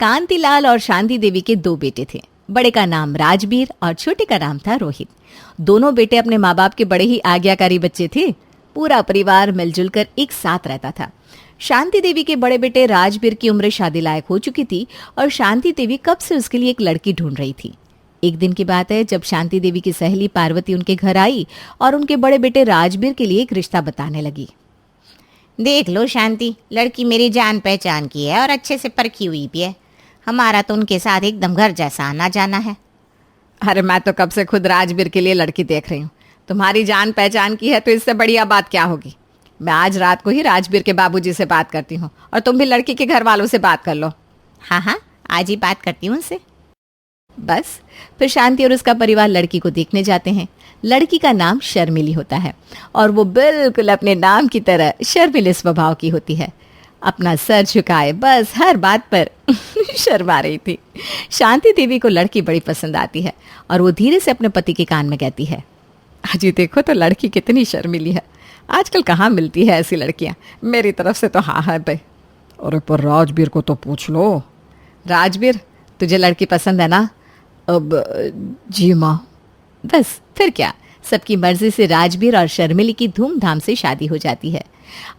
कांतिलाल और शांति देवी के दो बेटे थे। बड़े का नाम राजबीर और छोटे का नाम था रोहित। दोनों बेटे अपने माँ बाप के बड़े ही आज्ञाकारी बच्चे थे। पूरा परिवार मिलजुल कर एक साथ रहता था। शांति देवी के बड़े बेटे राजबीर की उम्र शादी लायक हो चुकी थी और शांति देवी कब से उसके लिए एक लड़की ढूंढ रही थी। एक दिन की बात है जब शांति देवी की सहेली पार्वती उनके घर आई और उनके बड़े बेटे राजबीर के लिए एक रिश्ता बताने लगी। देख लो शांति, लड़की मेरी जान पहचान की है और अच्छे से परखी हुई भी है। हमारा तो उनके साथ एकदम घर जैसा आना जाना है। अरे मैं तो कब से खुद राजबीर के लिए लड़की देख रही हूँ। तुम्हारी जान पहचान की है तो इससे बढ़िया बात क्या होगी। मैं आज रात को ही राजबीर के बाबूजी से बात करती हूँ और तुम भी लड़की के घर वालों से बात कर लो। हाँ हाँ, आज ही बात करती हूँ उनसे। बस फिर शांति और उसका परिवार लड़की को देखने जाते हैं। लड़की का नाम शर्मिली होता है और वो बिल्कुल अपने नाम की तरह शर्मिले स्वभाव की होती है। अपना सर झुकाए बस हर बात पर शर्मा रही थी। शांति देवी को लड़की बड़ी पसंद आती है और वो धीरे से अपने पति के कान में कहती है, अजी देखो तो लड़की कितनी शर्मिली है। आजकल कहाँ मिलती है ऐसी लड़कियाँ। मेरी तरफ से तो हाँ है भाई। अरे पर राजबीर को तो पूछ लो। राजबीर, तुझे लड़की पसंद है ना? अब जी माँ। बस फिर क्या, सबकी मर्जी से राजबीर और शर्मिली की धूमधाम से शादी हो जाती है।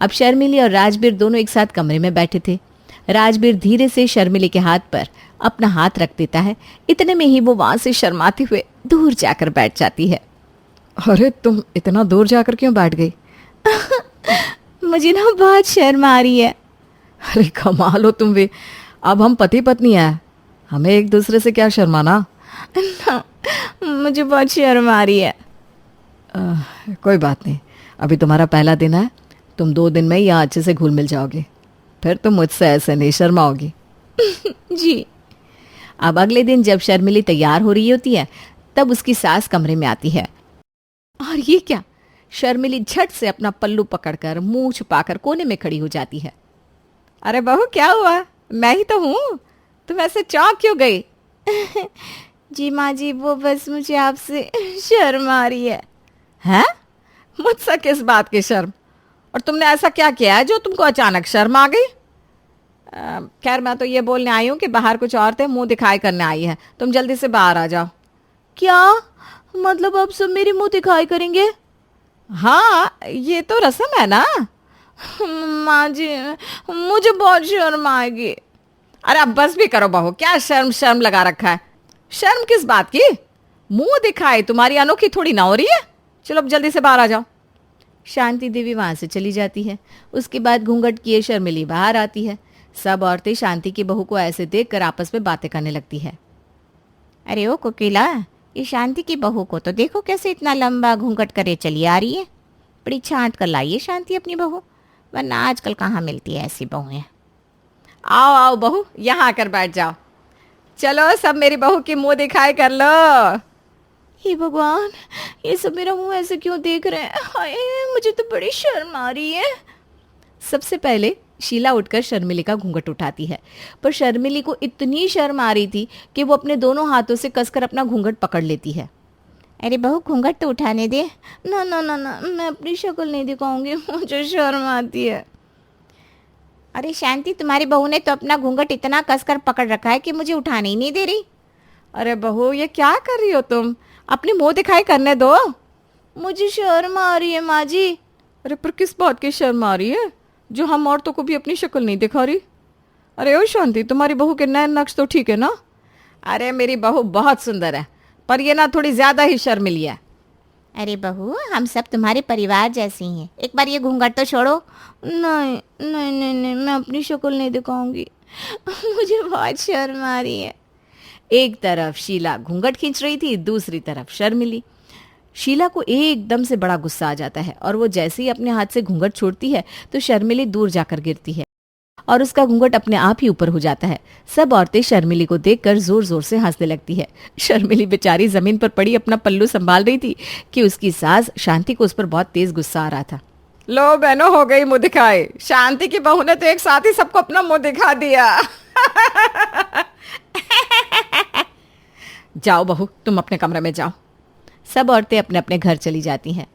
अब शर्मिली और राजबीर दोनों एक साथ कमरे में बैठे थे। राजबीर धीरे से शर्मिली के हाथ पर अपना हाथ रख देता है। इतने में ही वो वहां से शर्माते हुए दूर जाकर बैठ जाती है। अरे तुम इतना दूर जाकर क्यों बैठ गई? मुझे ना बहुत शर्म आ रही है। अरे कमाल हो तुम भी। अब हम पति पत्नी हैं, हमें एक दूसरे से क्या शर्माना। मुझे बहुत शर्म आ रही है। कोई बात नहीं, अभी तुम्हारा पहला दिन है। तुम 2 दिन में यहाँ अच्छे से घुल मिल जाओगे। फिर तुम मुझसे ऐसे नहीं शर्माओगी। जी। अब अगले दिन जब शर्मिली तैयार हो रही होती है तब उसकी सास कमरे में आती है। और ये क्या, शर्मिली झट से अपना पल्लू पकड़कर मुंह छुपाकर कोने में खड़ी हो जाती है। अरे बहू क्या हुआ? मैं ही तो हूँ, तुम ऐसे चौंक क्यों गई? जी माँ जी, वो बस मुझे आपसे शर्म आ रही है। हैं? मुझसे किस बात की शर्म? और तुमने ऐसा क्या किया है जो तुमको अचानक शर्म आ गई? खैर मैं तो ये बोलने आई हूँ कि बाहर कुछ औरतें मुंह दिखाई करने आई है। तुम जल्दी से बाहर आ जाओ। क्या मतलब अब सब मेरी मुंह दिखाई करेंगे? हाँ, ये तो रस्म है ना। माँ जी, मुझे बहुत शर्म आएगी। अरे अब बस भी करो बहू, क्या शर्म शर्म लगा रखा है। शर्म किस बात की? मुंह दिखाई तुम्हारी अनोखी थोड़ी ना हो रही है। चलो अब जल्दी से बाहर आ जाओ। शांति देवी वहां से चली जाती है। उसके बाद घूंघट किए शर्मिली बाहर आती है। सब औरतें शांति की बहू को ऐसे देखकर आपस में बातें करने लगती है। अरे ओ कोकिला, ये शांति की बहू को तो देखो कैसे इतना लंबा घूंघट करे चली आ रही है। बड़ी छांट कर लाई है शांति अपनी बहू, वरना आजकल कहाँ मिलती है ऐसी बहुएं। आओ आओ बहू, यहाँ आकर बैठ जाओ। चलो सब मेरी बहू की मुंह दिखाई कर लो। हे भगवान, ये सब मेरा मुंह ऐसे क्यों देख रहे हैं? हाय, मुझे तो बड़ी शर्म आ रही है। सबसे पहले शीला उठकर शर्मिली का घूंघट उठाती है, पर शर्मिली को इतनी शर्म आ रही थी कि वो अपने दोनों हाथों से कसकर अपना घूंघट पकड़ लेती है। अरे बहू, घूंघट तो उठाने दे। ना ना ना ना, मैं अपनी शक्ल नहीं दिखाऊंगी, मुझे शर्म आती है। अरे शांति, तुम्हारी बहू ने तो अपना घूंघट इतना कसकर पकड़ रखा है कि मुझे उठाने ही नहीं दे रही। अरे बहू, ये क्या कर रही हो तुम? अपनी मुंह दिखाई करने दो। मुझे शर्म आ रही है माँ जी। अरे पर किस बात की शर्म आ रही है जो हम औरतों को भी अपनी शक्ल नहीं दिखा रही? अरे ओ शांति, तुम्हारी बहू के नैन नक्श तो ठीक है ना? अरे मेरी बहू बहुत सुंदर है, पर ये ना थोड़ी ज्यादा ही शर्मिली है। अरे बहू, हम सब तुम्हारे परिवार जैसे ही हैं, एक बार ये घूंघट तो छोड़ो। नहीं नहीं नहीं नहीं, मैं अपनी शक्ल नहीं दिखाऊंगी, मुझे बहुत शर्म आ रही है। एक तरफ शीला घूंघट खींच रही थी, दूसरी तरफ शर्मिली। शीला को एकदम से बड़ा गुस्सा आ जाता है और वो जैसे ही अपने हाथ से घूंघट छोड़ती है तो शर्मिली दूर जाकर गिरती है और उसका घूंघट अपने आप ही ऊपर हो जाता है। सब औरतें शर्मिली को देखकर जोर जोर से हंसने लगती है। शर्मिली बेचारी जमीन पर पड़ी अपना पल्लू संभाल रही थी कि उसकी सास शांति को उस पर बहुत तेज गुस्सा आ रहा था। लो बहनों, हो गई मुंह दिखाई। शांति की बहू ने तो एक साथ ही सबको अपना मुंह दिखा दिया। जाओ बहू, तुम अपने कमरे में जाओ। सब औरतें अपने अपने घर चली जाती हैं।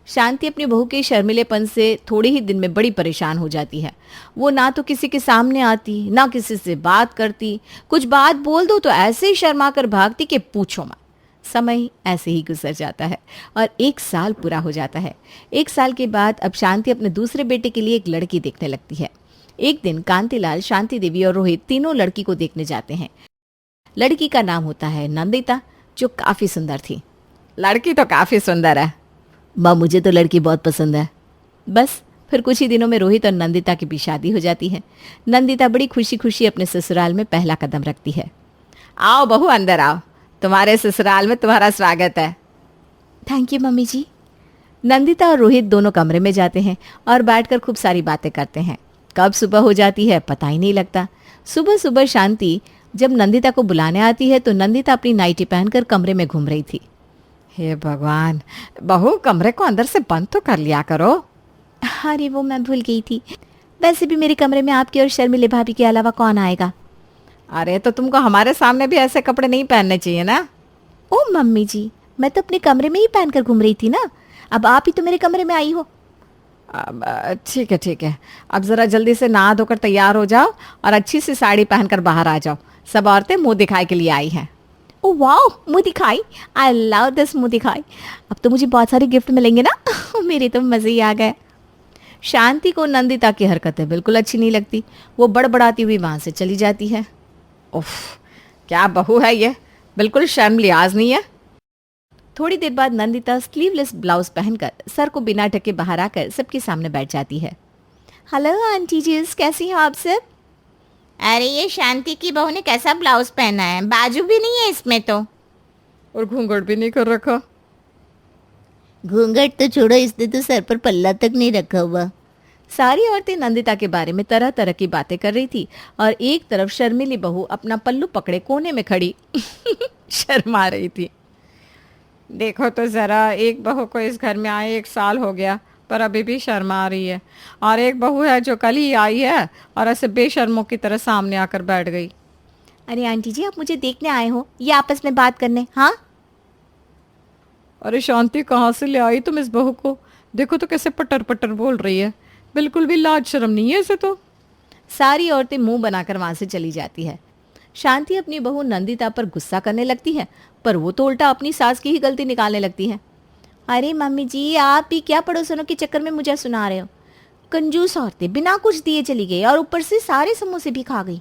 शांति अपनी बहू के शर्मिलेपन से थोड़े ही दिन में बड़ी परेशान हो जाती है। वो ना तो किसी के सामने आती, ना किसी से बात करती। कुछ बात बोल दो तो ऐसे ही शर्मा कर भागती कि पूछो मत। समय ऐसे ही गुजर जाता है और 1 साल पूरा हो जाता है। 1 साल के बाद अब शांति अपने दूसरे बेटे के लिए एक लड़की देखने लगती है। एक दिन कांतिलाल, शांति देवी और रोहित तीनों लड़की को देखने जाते हैं। लड़की का नाम होता है नंदिता, जो काफी सुंदर थी। लड़की तो काफी सुंदर है। माँ, मुझे तो लड़की बहुत पसंद है। बस फिर कुछ ही दिनों में रोहित और नंदिता की भी शादी हो जाती है। नंदिता बड़ी खुशी खुशी अपने ससुराल में पहला कदम रखती है। आओ बहू, अंदर आओ, तुम्हारे ससुराल में तुम्हारा स्वागत है। थैंक यू मम्मी जी। नंदिता और रोहित दोनों कमरे में जाते हैं और बैठकर खूब सारी बातें करते हैं। कब सुबह हो जाती है पता ही नहीं लगता। सुबह सुबह शांति जब नंदिता को बुलाने आती है तो नंदिता अपनी नाइटी पहनकर कमरे में घूम रही थी। हे भगवान, बहू कमरे को अंदर से बंद तो कर लिया करो। अरे वो मैं भूल गई थी। वैसे भी मेरे कमरे में आपकी और शर्मिले भाभी के अलावा कौन आएगा। अरे तो तुमको हमारे सामने भी ऐसे कपड़े नहीं पहनने चाहिए ना। ओ मम्मी जी, मैं तो अपने कमरे में ही पहनकर घूम रही थी ना। अब आप ही तो मेरे कमरे में आई हो। ठीक है ठीक है, अब ज़रा जल्दी से नहा धोकर तैयार हो जाओ और अच्छी सी साड़ी पहनकर बाहर आ जाओ। सब औरतें मुंह दिखाई के लिए आई हैं। ओ वाओ, मुंह दिखाई। आई लव दिस मुंह दिखाई। अब तो मुझे बहुत सारे गिफ्ट मिलेंगे ना। मेरे तो मज़े ही आ गए। शांति को नंदिता की हरकतें बिल्कुल अच्छी नहीं लगती। वो बड़बड़ाती हुई वहाँ से चली जाती है। उफ, क्या बहू है ये, बिल्कुल शर्म लिहाज नहीं है। थोड़ी देर बाद नंदिता स्लीवलेस ब्लाउज पहनकर सर को बिना ढके बाहर आकर सबके सामने बैठ जाती है। हेलो आंटी जी, कैसी हो आप सब। अरे ये शांति की बहू ने कैसा ब्लाउज पहना है, बाजू भी नहीं है इसमें तो। और घूंघट भी नहीं कर रखा। घूंघट तो छोड़ो, इसने तो सर पर पल्ला तक नहीं रखा हुआ। सारी औरतें नंदिता के बारे में तरह तरह की बातें कर रही थी और एक तरफ शर्मिली बहू अपना पल्लू पकड़े कोने में खड़ी शर्मा रही थी। देखो तो ज़रा, एक बहू को इस घर में आए 1 साल हो गया पर अभी भी शर्मा आ रही है, और एक बहू है जो कल ही आई है और ऐसे बेशर्मों की तरह सामने आकर बैठ गई। अरे आंटी जी, आप मुझे देखने आए हो या आपस में बात करने। हाँ, अरे शांति, कहाँ से ले आई तुम इस बहू को? देखो तो कैसे पटर पटर बोल रही है, बिल्कुल भी लाज शर्म नहीं है इसे तो। सारी औरतें मुंह बनाकर वहां से चली जाती है। शांति अपनी बहू नंदिता पर गुस्सा करने लगती है, पर वो तो उल्टा अपनी सास की ही गलती निकालने लगती है। अरे मम्मी जी, आप भी क्या पड़ोसनों के चक्कर में मुझे सुना रहे हो। कंजूस औरतें बिना कुछ दिए चली गई और ऊपर से सारे समोसे भी खा गई।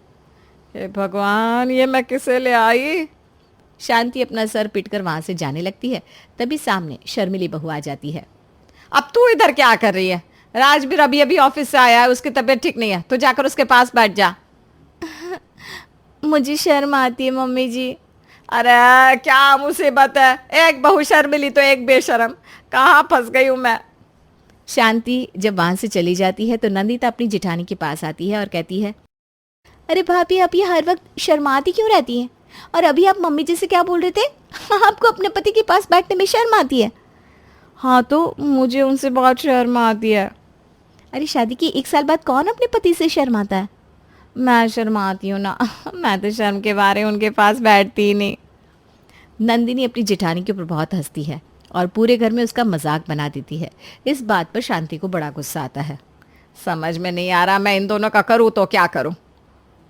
हे भगवान, ये मैं किसे ले आई। शांति अपना सर पीटकर वहां से जाने लगती है। तभी सामने शर्मिली बहू आ जाती है। अब तू इधर क्या कर रही है? राजवीर अभी अभी ऑफिस से आया है, उसकी तबीयत ठीक नहीं है, तो जाकर उसके पास बैठ जा। मुझे शर्म आती है मम्मी जी। अरे क्या मुसीबत है, एक बहू शर्मिली तो एक बेशरम, कहाँ फंस गई हूँ मैं। शांति जब वहां से चली जाती है तो नंदिता अपनी जेठानी के पास आती है और कहती है, अरे भाभी, आप ये हर वक्त शर्माती क्यों रहती हैं? और अभी आप मम्मी जी से क्या बोल रहे थे? आपको अपने पति के पास बैठने में शर्म आती है? हाँ, तो मुझे उनसे बहुत शर्म आती है। अरे शादी के 1 साल बाद कौन अपने पति से शर्माता है? मैं शर्माती हूँ ना, मैं तो शर्म के बारे उनके पास बैठती ही नहीं। नंदिनी अपनी जेठानी के ऊपर बहुत हंसती है और पूरे घर में उसका मजाक बना देती है। इस बात पर शांति को बड़ा गुस्सा आता है। समझ में नहीं आ रहा मैं इन दोनों का करूँ तो क्या करूँ।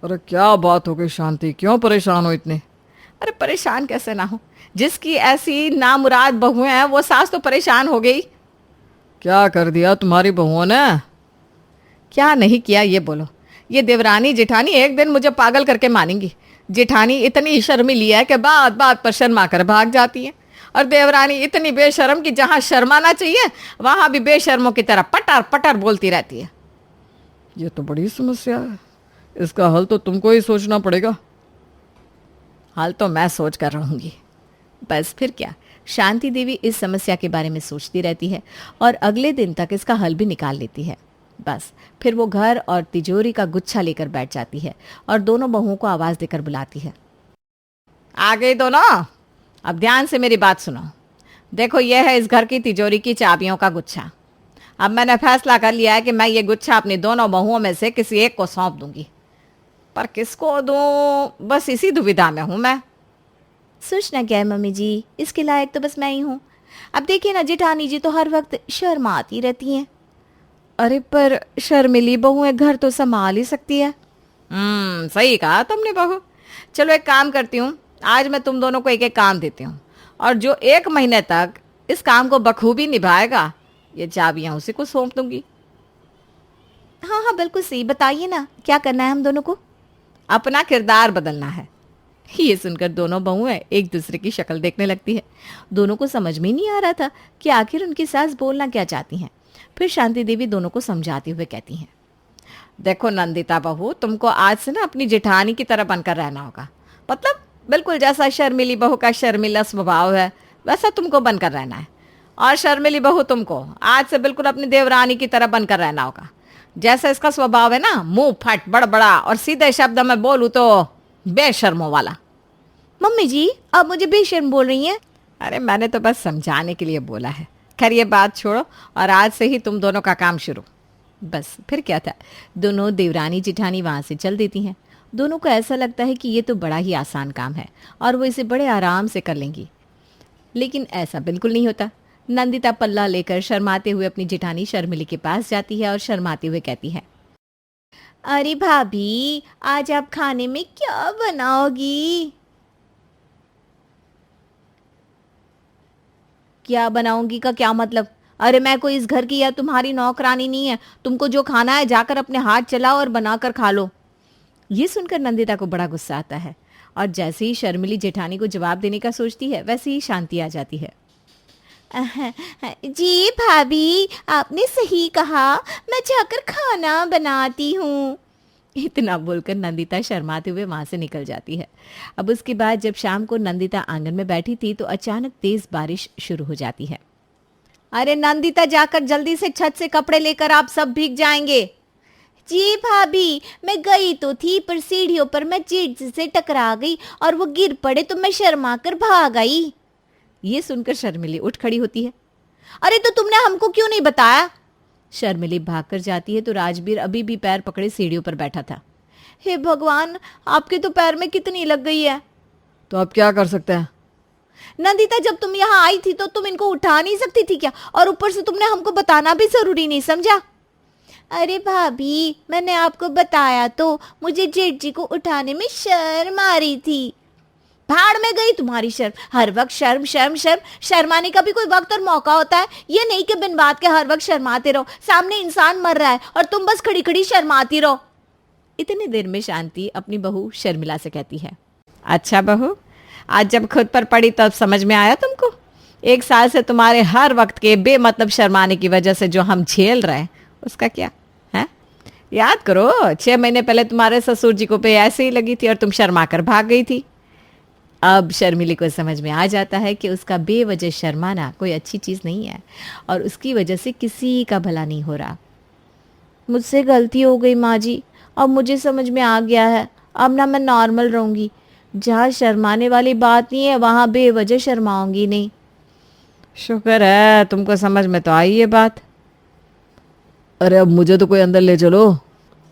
अरे क्या बात हो गई शांति, क्यों परेशान हो इतने? अरे परेशान कैसे ना हो, जिसकी ऐसी नामुराद बहुएं हैं वो सास तो परेशान हो गई। क्या कर दिया तुम्हारी बहुओं ने? क्या नहीं किया ये बोलो। ये देवरानी जेठानी एक दिन मुझे पागल करके मानेंगी। जेठानी इतनी शर्मीली है कि बात बात पर शर्मा कर भाग जाती है, और देवरानी इतनी बेशर्म कि जहाँ शर्माना चाहिए वहाँ भी बेशर्मों की तरह पटर पटर बोलती रहती है। ये तो बड़ी समस्या है, इसका हल तो तुमको ही सोचना पड़ेगा। हल तो मैं सोच कर रहूँगी। बस फिर क्या, शांति देवी इस समस्या के बारे में सोचती रहती है और अगले दिन तक इसका हल भी निकाल लेती है। बस फिर वो घर और तिजोरी का गुच्छा लेकर बैठ जाती है और दोनों बहुओं को आवाज़ देकर बुलाती है। आ गई दोनों, अब ध्यान से मेरी बात सुनो। देखो, यह है इस घर की तिजोरी की चाबियों का गुच्छा। अब मैंने फैसला कर लिया है कि मैं ये गुच्छा अपनी दोनों बहुओं में से किसी एक को सौंप दूंगी, पर किसको दूं, बस इसी दुविधा में हूं मैं। सोचना क्या है मम्मी जी, इसके लायक तो बस मैं ही हूँ। अब देखिए ना, जेठानी जी तो हर वक्त शर्माती रहती हैं। अरे पर शर्मिली बहू है, घर तो संभाल ही सकती है। सही कहा तुमने बहू। चलो एक काम करती हूँ, आज मैं तुम दोनों को एक एक काम देती हूँ, और जो 1 महीने तक इस काम को बखूबी निभाएगा, ये चाबियां उसी को सौंप दूंगी। हाँ हाँ बिल्कुल सही, बताइए ना क्या करना है हम दोनों को। अपना किरदार बदलना है। ये सुनकर दोनों बहुएं एक दूसरे की शक्ल देखने लगती है। दोनों को समझ में नहीं आ रहा था कि आखिर उनकी सास बोलना क्या चाहती हैं। फिर शांति देवी दोनों को समझाते हुए कहती हैं, देखो नंदिता बहू, तुमको आज से ना अपनी जेठानी की तरह बनकर रहना होगा। मतलब बिल्कुल जैसा शर्मिली बहू का शर्मिला स्वभाव है, वैसा तुमको बनकर रहना है। और शर्मिली बहू, तुमको आज से बिल्कुल अपनी देवरानी की तरह बनकर रहना होगा। जैसा इसका स्वभाव है ना, मुंह फट बड़बड़ा, और सीधे शब्द में बोलूं तो बेशर्मों वाला। मम्मी जी, आप मुझे बेशर्म बोल रही हैं? अरे मैंने तो बस समझाने के लिए बोला है। खैर ये बात छोड़ो, और आज से ही तुम दोनों का काम शुरू। बस फिर क्या था, दोनों देवरानी जिठानी वहां से चल देती हैं। दोनों को ऐसा लगता है कि ये तो बड़ा ही आसान काम है और वो इसे बड़े आराम से कर लेंगी, लेकिन ऐसा बिल्कुल नहीं होता। नंदिता पल्ला लेकर शर्माते हुए अपनी जिठानी शर्मिली के पास जाती है और शर्माते हुए कहती है, अरे भाभी, आज आप खाने में क्या बनाओगी? क्या बनाऊंगी का क्या मतलब? अरे मैं कोई इस घर की या तुम्हारी नौकरानी नहीं है। तुमको जो खाना है जाकर अपने हाथ चलाओ और बनाकर खा लो। ये सुनकर नंदिता को बड़ा गुस्सा आता है, और जैसे ही शर्मिली जेठानी को जवाब देने का सोचती है, वैसे ही शांति आ जाती है। जी भाभी, आपने सही कहा, मैं जाकर खाना बनाती हूँ। इतना बोलकर नंदिता शर्माते हुए वहां से निकल जाती है। अब उसके बाद जब शाम को नंदिता आंगन में बैठी थी तो अचानक तेज बारिश शुरू हो जाती है। अरे नंदिता, जाकर जल्दी से छत से कपड़े लेकर, आप सब भीग जाएंगे। जी भाभी, मैं गई तो थी, पर सीढ़ियों पर मैं जेठ से टकरा गई और वो गिर पड़े तो मैं शर्मा कर भाग आई। ये सुनकर शर्मिली उठ खड़ी होती है। अरे तो तुमने हमको क्यों नहीं बताया? शर्मिली भागकर जाती है तो राजवीर अभी भी पैर पकड़े सीढ़ियों पर बैठा था। हे भगवान, आपके तो पैर में कितनी लग गई है। तो अब क्या कर सकते हैं? नंदिता, जब तुम यहाँ आई थी तो तुम इनको उठा नहीं सकती थी क्या? और ऊपर से तुमने हमको बताना भी जरूरी नहीं समझा? अरे भाभी, मैंने आपको बताया तो, मुझे जेठ जी को उठाने में शर्म आ रही थी। भाड़ में गई तुम्हारी शर्म। हर वक्त शर्म शर्म शर्म। शर्माने का भी कोई वक्त और मौका होता है। ये नहीं कि बिन बात के हर वक्त शर्माते रहो। सामने इंसान मर रहा है और तुम बस खड़ी खड़ी शर्माती रहो। इतनी देर में शांति अपनी बहू शर्मिला से कहती है, अच्छा बहू, आज जब खुद पर पड़ी तब समझ में आया तुमको? 1 साल से तुम्हारे हर वक्त के बेमतलब शर्माने की वजह से जो हम झेल रहे हैं, उसका क्या है? याद करो, 6 महीने पहले तुम्हारे ससुर जी को पे ऐसे ही लगी थी और तुम शर्मा कर भाग गई थी। अब शर्मिली को समझ में आ जाता है कि उसका बेवजह शर्माना कोई अच्छी चीज़ नहीं है और उसकी वजह से किसी का भला नहीं हो रहा। मुझसे गलती हो गई माँ जी, अब मुझे समझ में आ गया है। अब ना मैं नॉर्मल रहूँगी। जहाँ शर्माने वाली बात नहीं है वहाँ बेवजह शर्माऊंगी नहीं। शुक्र है तुमको समझ में तो आई ये बात। अरे अब मुझे तो कोई अंदर ले चलो।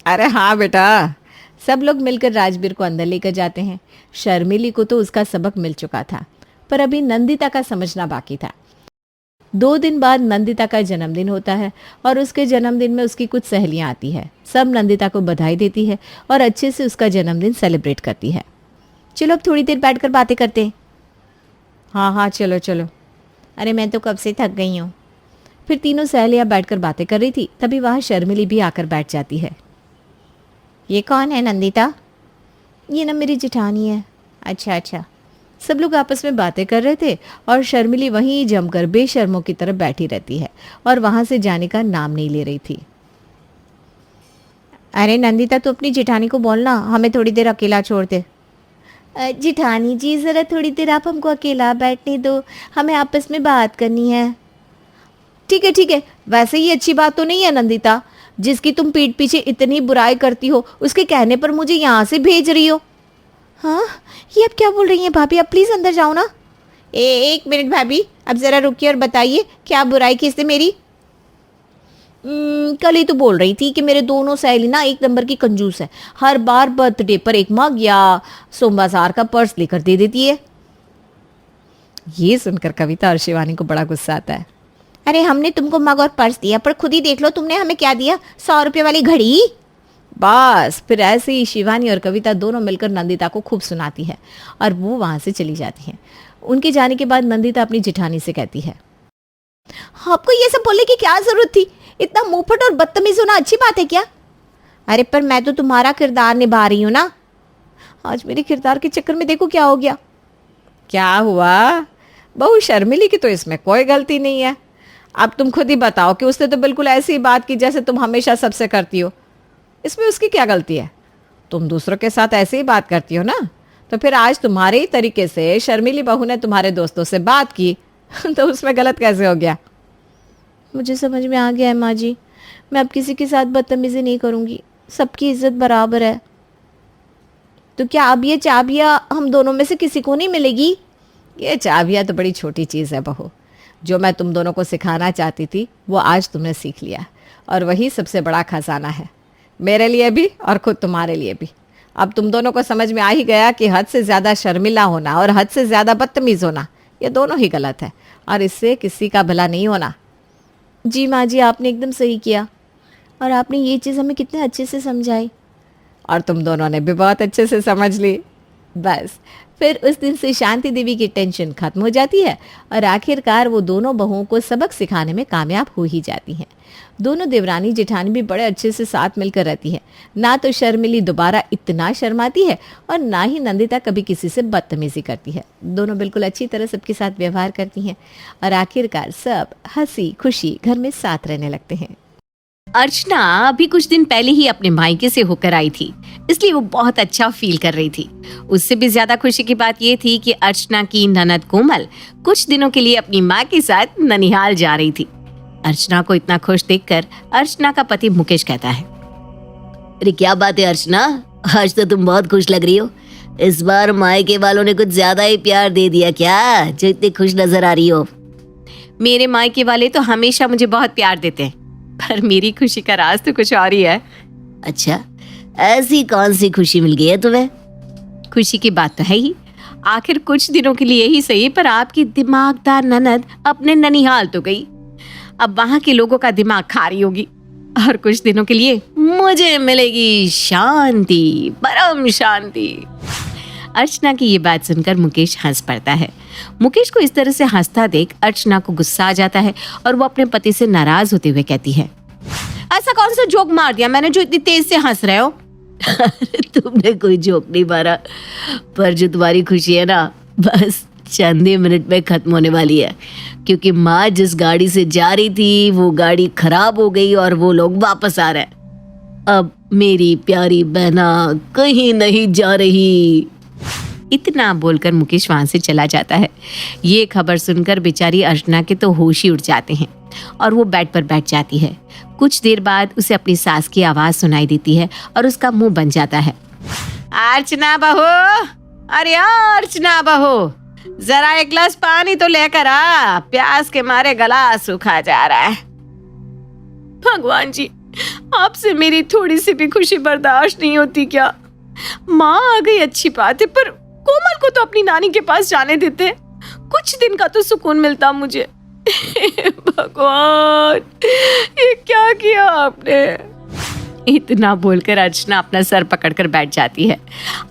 अरे हाँ बेटा। सब लोग मिलकर राजवीर को अंदर लेकर जाते हैं। शर्मिली को तो उसका सबक मिल चुका था, पर अभी नंदिता का समझना बाकी था। 2 दिन बाद नंदिता का जन्मदिन होता है और उसके जन्मदिन में उसकी कुछ सहेलियां आती है। सब नंदिता को बधाई देती है और अच्छे से उसका जन्मदिन सेलिब्रेट करती है। चलो अब थोड़ी देर बैठकर बातें करते हैं। हाँ हाँ चलो चलो। अरे मैं तो कब से थक गई हूँ। फिर तीनों सहेलियां बैठकर बातें कर रही थी, तभी वहाँ शर्मिली भी आकर बैठ जाती है। ये कौन है नंदिता? ये ना मेरी जेठानी है। अच्छा अच्छा। सब लोग आपस में बातें कर रहे थे और शर्मिली वहीं जमकर बेशर्मों की तरफ बैठी रहती है और वहां से जाने का नाम नहीं ले रही थी। अरे नंदिता, तू अपनी जेठानी को बोलना हमें थोड़ी देर अकेला छोड़ दे। जेठानी जी, ज़रा थोड़ी देर आप हमको अकेला बैठने दो, हमें आपस में बात करनी है। ठीक है। वैसे ही अच्छी बात तो नहीं है नंदिता, जिसकी तुम पीठ पीछे इतनी बुराई करती हो, उसके कहने पर मुझे यहाँ से भेज रही हो। हाँ, ये अब क्या बोल रही हैं भाभी? आप प्लीज़ अंदर जाओ ना। एक मिनट भाभी, अब ज़रा रुकिए और बताइए क्या बुराई की इससे मेरी? कल ही तो बोल रही थी कि मेरे दोनों सहेली ना एक नंबर की कंजूस है। हर बार बर्थडे पर एक मग या सोमवार का पर्स लेकर दे देती है। ये सुनकर कविता और शिवानी को बड़ा गुस्सा आता है। अरे हमने तुमको मग और पर्स दिया, पर खुद ही देख लो तुमने हमें क्या दिया, 100 रुपए वाली घड़ी। बस फिर ऐसे ही शिवानी और कविता दोनों मिलकर नंदिता को खूब सुनाती है और वो वहां से चली जाती है। उनके जाने के बाद नंदिता अपनी जिठानी से कहती है, आपको ये सब बोलने की क्या जरूरत थी? इतना मुंहफट और बदतमीज होना अच्छी बात है क्या? अरे पर मैं तो तुम्हारा किरदार निभा रही हूँ ना। आज मेरे किरदार के चक्कर में देखो क्या हो गया। क्या हुआ? बहू शर्मिली की तो इसमें कोई गलती नहीं है। अब तुम खुद ही बताओ कि उसने तो बिल्कुल ऐसी बात की जैसे तुम हमेशा सबसे करती हो। इसमें उसकी क्या गलती है? तुम दूसरों के साथ ऐसे ही बात करती हो ना, तो फिर आज तुम्हारे ही तरीके से शर्मिली बहू ने तुम्हारे दोस्तों से बात की तो उसमें गलत कैसे हो गया? मुझे समझ में आ गया है माँ जी, मैं अब किसी के साथ बदतमीजी नहीं करूँगी, सबकी इज्जत बराबर है। तो क्या अब ये चाबियाँ हम दोनों में से किसी को नहीं मिलेगी? ये चाबियाँ तो बड़ी छोटी चीज़ है बहू। जो मैं तुम दोनों को सिखाना चाहती थी वो आज तुमने सीख लिया, और वही सबसे बड़ा खजाना है, मेरे लिए भी और खुद तुम्हारे लिए भी। अब तुम दोनों को समझ में आ ही गया कि हद से ज़्यादा शर्मिला होना और हद से ज़्यादा बदतमीज़ होना ये दोनों ही गलत है, और इससे किसी का भला नहीं होना। जी माँ जी, आपने एकदम सही किया, और आपने ये चीज़ हमें कितने अच्छे से समझाई। और तुम दोनों ने भी बहुत अच्छे से समझ ली। बस फिर उस दिन से शांति देवी की टेंशन खत्म हो जाती है और आखिरकार वो दोनों बहुओं को सबक सिखाने में कामयाब हो ही जाती हैं। दोनों देवरानी जेठानी भी बड़े अच्छे से साथ मिलकर रहती है। ना तो शर्मिली दोबारा इतना शर्माती है और ना ही नंदिता कभी किसी से बदतमीजी करती है। दोनों बिल्कुल अच्छी तरह सबके साथ व्यवहार करती हैं और आखिरकार सब हंसी खुशी घर में साथ रहने लगते हैं। अर्चना अभी कुछ दिन पहले ही अपने मायके से होकर आई थी, इसलिए वो बहुत अच्छा फील कर रही थी। उससे भी ज्यादा खुशी की बात ये थी कि अर्चना की ननद कोमल कुछ दिनों के लिए अपनी माँ के साथ ननिहाल जा रही थी। अर्चना को इतना खुश देखकर अर्चना का पति मुकेश कहता है, अरे क्या बात है अर्चना, आज तो तुम बहुत खुश लग रही हो। इस बार मायके वालों ने कुछ ज्यादा ही प्यार दे दिया क्या, जो इतनी खुश नजर आ रही हो? मेरे मायके वाले तो हमेशा मुझे बहुत प्यार देते हैं, पर मेरी खुशी का राज तो कुछ और ही है। अच्छा, ऐसी कौन सी खुशी मिल गई है तुम्हें? खुशी की बात तो है ही, आखिर कुछ दिनों के लिए ही सही, पर आपकी दिमागदार ननद अपने ननिहाल तो गई। अब वहां के लोगों का दिमाग खा रही होगी और कुछ दिनों के लिए मुझे मिलेगी शांति, परम शांति। अर्चना की ये बात सुनकर मुकेश हंस पड़ता है। मुकेश को इस तरह से हंसता देख अर्चना को गुस्सा आ जाता है और वो अपने पति से नाराज होते हुए कहती है, ऐसा कौन सा जोक मार दिया मैंने जो इतनी तेज से हंस रहे हो? तुमने कोई जोक नहीं मारा, पर जो तुम्हारी खुशी है ना, बस चंद ही मिनट में खत्म होने वाली है, क्योंकि माँ जिस गाड़ी से जा रही थी वो गाड़ी खराब हो गई और वो लोग वापस आ रहे हैं। अब मेरी प्यारी बहना कहीं नहीं जा रही। इतना बोलकर मुकेश वहां से चला जाता है। ये खबर सुनकर बेचारी अर्चना के तो होश ही उड़ जाते हैं और वो बेड पर बैठ जाती है। कुछ देर बाद उसे अपनी सास की आवाज सुनाई देती है और उसका मुंह बन जाता है। अर्चना बहू, अरे अर्चना बहू, जरा एक गिलास पानी तो लेकर आ, प्यास के मारे गला सूखा जा रहा है। भगवान जी, आपसे मेरी थोड़ी सी भी खुशी बर्दाश्त नहीं होती क्या? माँ आ गई अच्छी बात है, पर कोमल को तो अपनी नानी के पास जाने देते, कुछ दिन का तो सुकून मिलता मुझे। भगवान, ये क्या किया आपने? इतना बोलकर अर्चना अपना सर पकड़कर बैठ जाती है।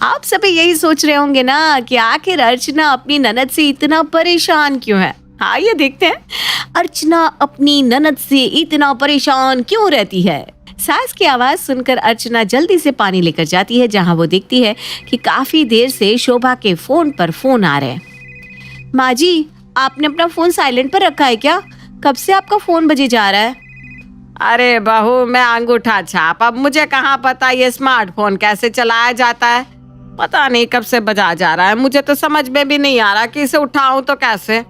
आप सभी यही सोच रहे होंगे ना कि आखिर अर्चना अपनी ननद से इतना परेशान क्यों है। आइए देखते हैं अर्चना अपनी ननद से इतना परेशान क्यों रहती है। सास की आवाज सुनकर अर्चना जल्दी से पानी लेकर जाती है, जहां वो देखती है कि काफी देर से शोभा के फोन पर फोन आ रहे हैं। माँ जी, आपने अपना फोन साइलेंट पर रखा है क्या? कब से आपका फोन बजे जा रहा है? अरे बहू, मैं अंगूठा छाप, अब मुझे कहाँ पता ये स्मार्टफोन कैसे चलाया जाता है। पता नहीं कब से बजा जा रहा है, मुझे तो समझ में भी नहीं आ रहा कि इसे उठाऊं तो कैसे।